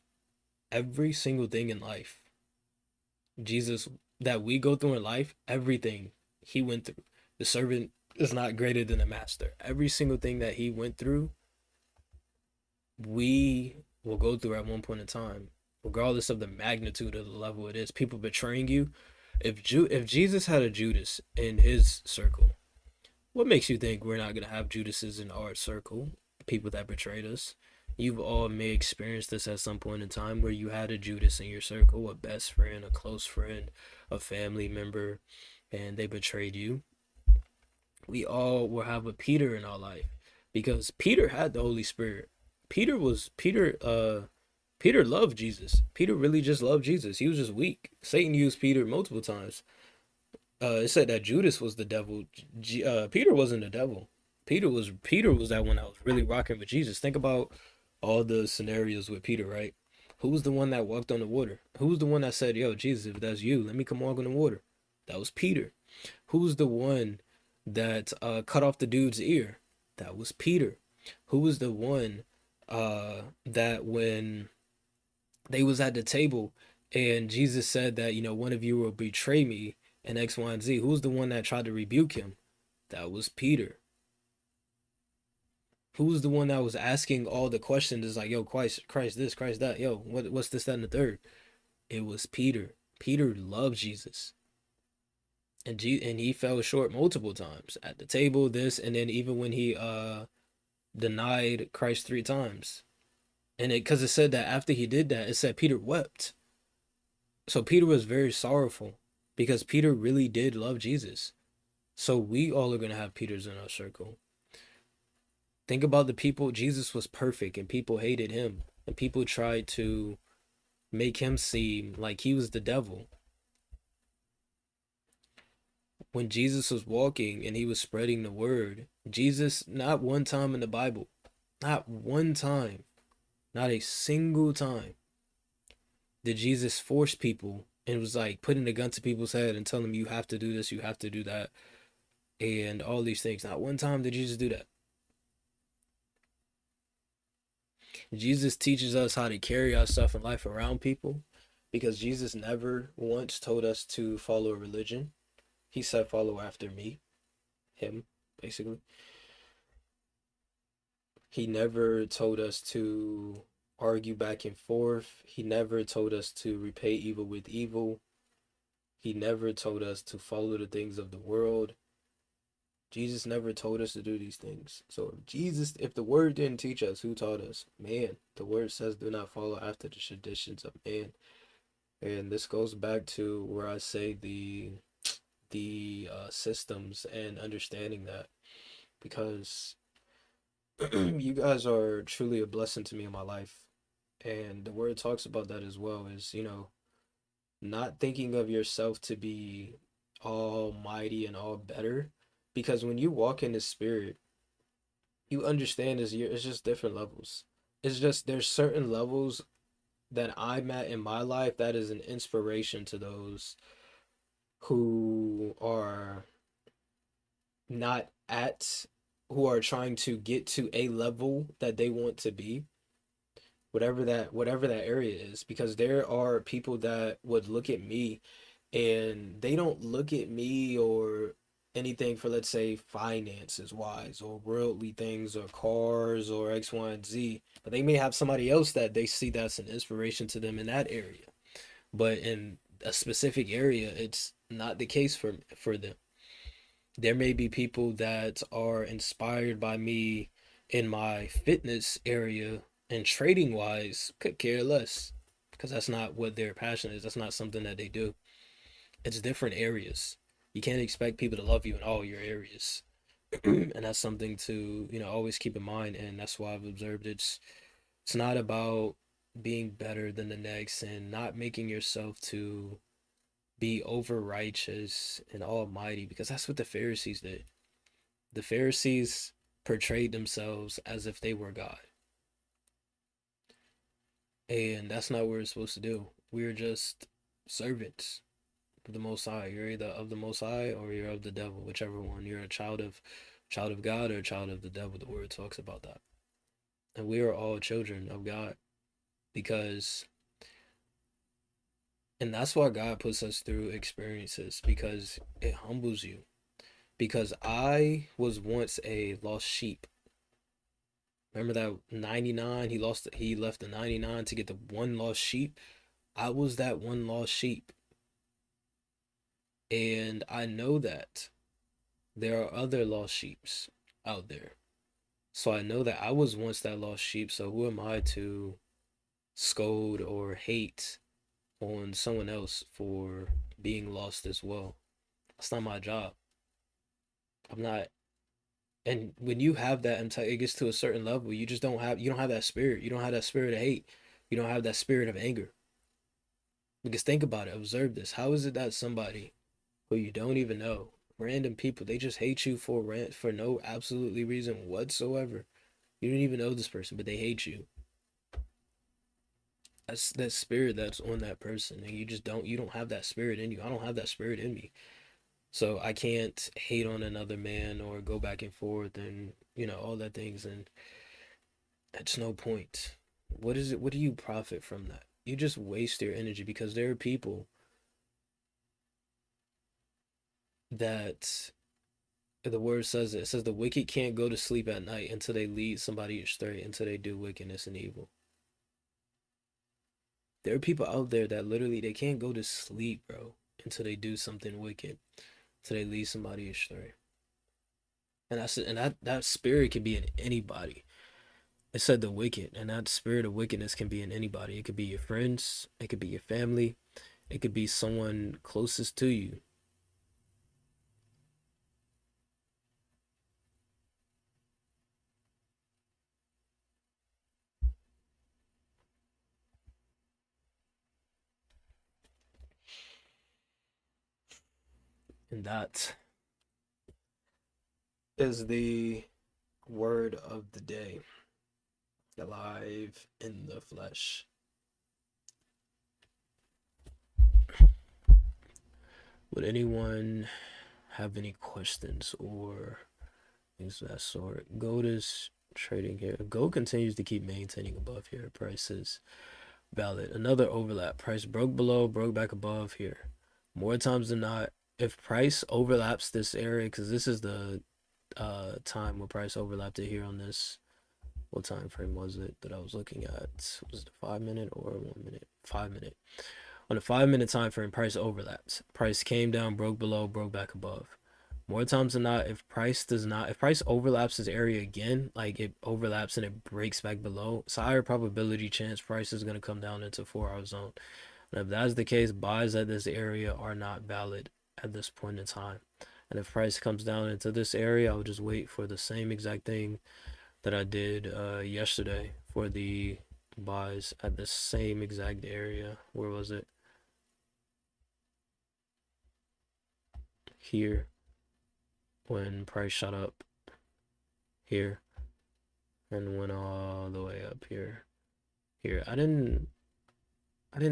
every single thing in life, Jesus that we go through in life, everything he went through, the servant is not greater than the master. Every single thing that he went through, we will go through at one point in time, regardless of the magnitude of the level it is. People betraying you. If Jesus had a Judas in his circle, what makes you think we're not gonna have Judases in our circle? People that betrayed us. You've all may experience this at some point in time where you had a Judas in your circle, a best friend, a close friend, a family member, and they betrayed you. We all will have a Peter in our life because Peter had the Holy Spirit. Peter loved Jesus. Peter really just loved Jesus. He was just weak. Satan used Peter multiple times. It said that Judas was the devil. Peter wasn't the devil. Peter was that one that was really rocking with Jesus. Think about all the scenarios with Peter, right? Who was the one that walked on the water? Who was the one that said, "Yo, Jesus, if that's you, let me come walk on the water"? That was Peter. Who's the one that cut off the dude's ear? That was Peter. Who was the one that when they was at the table and Jesus said that, one of you will betray me and X, Y, and Z? Who's the one that tried to rebuke him? That was Peter. Who was the one that was asking all the questions? Is like, yo, Christ this, Christ that, yo, what's this, that, and the third? It was Peter. Peter loved Jesus. And he fell short multiple times at the table, this, and then even when he denied Christ 3 times. And because it said that after he did that, it said Peter wept. So Peter was very sorrowful because Peter really did love Jesus. So we all are going to have Peters in our circle. Think about the people. Jesus was perfect and people hated him. And people tried to make him seem like he was the devil. When Jesus was walking and he was spreading the word, Jesus, not one time in the Bible, not one time, not a single time, did Jesus force people and was like putting a gun to people's head and telling them you have to do this, you have to do that, and all these things. Not one time did Jesus do that. Jesus teaches us how to carry our stuff in life around people because Jesus never once told us to follow a religion. He said, follow after me, him, basically. He never told us to argue back and forth. He never told us to repay evil with evil. He never told us to follow the things of the world. Jesus never told us to do these things. So if the word didn't teach us, who taught us? Man. The word says, do not follow after the traditions of man. And this goes back to where I say the systems and understanding that, because you guys are truly a blessing to me in my life. And the word talks about that as well, is, not thinking of yourself to be almighty and all better. Because when you walk in the spirit, you understand it's just different levels. It's just there's certain levels that I'm at in my life that is an inspiration to those who are not at who are trying to get to a level that they want to be, whatever that area is, because there are people that would look at me and they don't look at me or anything for, let's say, finances wise or worldly things or cars or X, Y, and Z, but they may have somebody else that they see that's an inspiration to them in that area, but in a specific area it's not the case for them. There may be people that are inspired by me in my fitness area, and trading wise could care less because that's not what their passion is. That's not something that they do. It's different areas. You can't expect people to love you in all your areas. And that's something to, always keep in mind. And that's why I've observed it's not about being better than the next and not making yourself to be over righteous and almighty, because that's what the Pharisees did. The Pharisees portrayed themselves as if they were God. And that's not what we're supposed to do. We're just servants of the Most High. You're either of the Most High or you're of the devil, whichever one. You're a child of God or a child of the devil. The word talks about that. And we are all children of God, because And that's why God puts us through experiences because it humbles you. Because I was once a lost sheep. Remember that 99? He left the 99 to get the one lost sheep. I was that one lost sheep. And I know that there are other lost sheeps out there. So I know that I was once that lost sheep. So who am I to scold or hate on someone else for being lost as well? That's not my job. I'm not. And when you have that until it gets to a certain level, you don't have that spirit. You don't have that spirit of hate. You don't have that spirit of anger. Because think about it, observe this. How is it that somebody who you don't even know, random people, they just hate you for no absolutely reason whatsoever. You don't even know this person, but they hate you. That's that spirit that's on that person, and you don't have that spirit in you. I don't have that spirit in me. So I can't hate on another man or go back and forth and all that things, and it's no point. What is it? What do you profit from that? You just waste your energy because there are people that the word says it says the wicked can't go to sleep at night until they lead somebody astray, until they do wickedness and evil. There are people out there that literally they can't go to sleep, bro, until they do something wicked, until they lead somebody astray. And that spirit can be in anybody. It said the wicked, and that spirit of wickedness can be in anybody. It could be your friends, it could be your family, it could be someone closest to you. And that is the word of the day, alive in the flesh. Would anyone have any questions or things of that sort? Gold is trading here. Gold continues to keep maintaining above here. Price is valid. Another overlap. Price broke below, broke back above here. More times than not, if price overlaps this area, because this is the time where price overlapped it here on this. What time frame was it that I was looking at? Was it a 5 minute or 1 minute? 5 minute. On a 5 minute time frame, price overlaps. Price came down, broke below, broke back above. More times than not, if price overlaps this area again, like it overlaps and it breaks back below, it's a higher probability chance price is going to come down into 4 hour zone. And if that's the case, buys at this area are not valid at this point in time. And if price comes down into this area, I'll just wait for the same exact thing that I did yesterday for the buys at the same exact area. Where was it? Here, when price shot up here and went all the way up here. Here, I didn't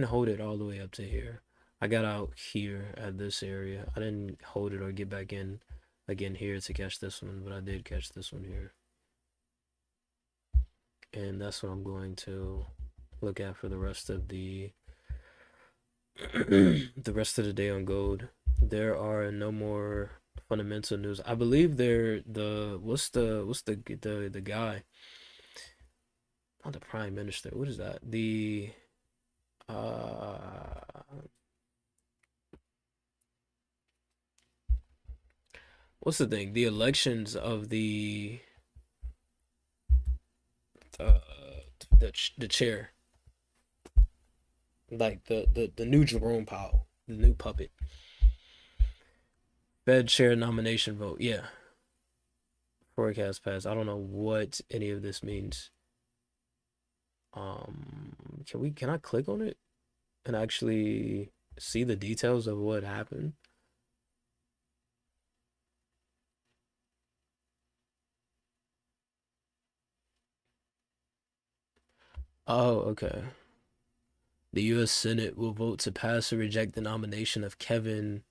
hold it all the way up to here. I got out here at this area. I didn't hold it or get back in again here to catch this one, but I did catch this one here. And that's what I'm going to look at for the rest of the the rest of the day on gold. There are no more fundamental news. I believe they're the guy, not the prime minister. What is that? The uh what's the thing? The elections of uh the chair, like the new Jerome Powell, the new puppet. Fed chair nomination vote. Yeah. Forecast pass. I don't know what any of this means. Can I click on it and actually see the details of what happened? Oh, okay. The US Senate will vote to pass or reject the nomination of Kevin.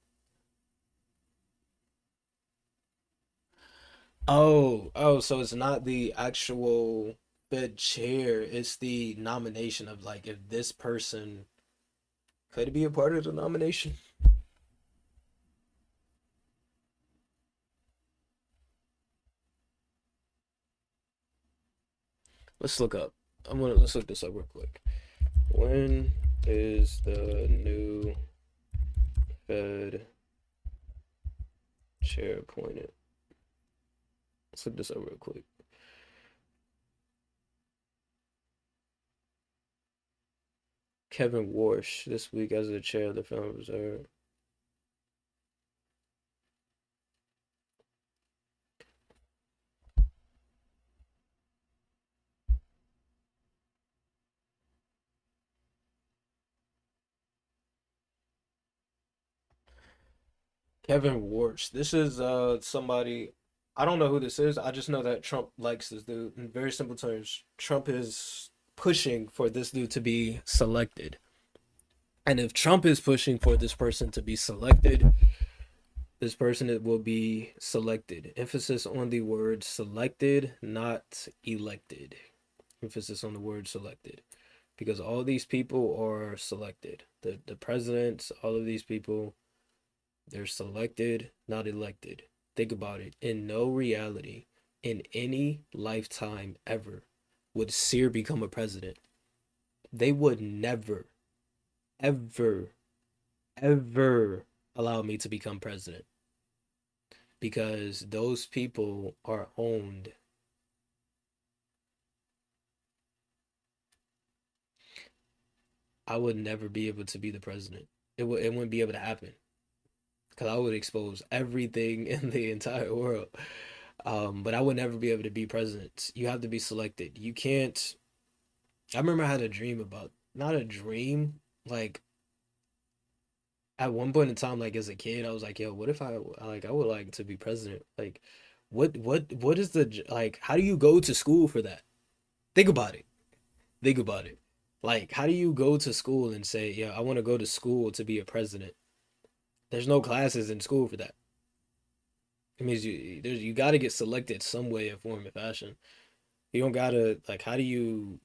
Oh, so it's not the actual Fed chair, it's the nomination of like if this person Could be a part of the nomination. Let's look up. Let's look this up real quick. When is the new Fed chair appointed? Let's look this up real quick. Kevin Warsh this week as the chair of the Federal Reserve. Kevin Warsh. This is somebody, I don't know who this is. I just know that Trump likes this dude. In very simple terms, Trump is pushing for this dude to be selected. And if Trump is pushing for this person to be selected, this person will be selected. Emphasis on the word selected, not elected. Emphasis on the word selected. Because all these people are selected. The presidents, all of these people, they're selected, not elected. Think about it. In no reality, in any lifetime ever, would Sear become a president. They would never, ever, ever allow me to become president. Because those people are owned. I would never be able to be the president. It wouldn't be able to happen. Because I would expose everything in the entire world. But I would never be able to be president. You have to be selected. You can't. I remember I had a dream about, not a dream, like at one point in time, like as a kid, I was like, yo, what if I would like to be president? Like, what is like, how do you go to school for that? Think about it. Think about it. Like, how do you go to school and say, yeah, I want to go to school to be a president? There's no classes in school for that. It means you got to get selected some way, or form, or fashion. You don't gotta, like, how do you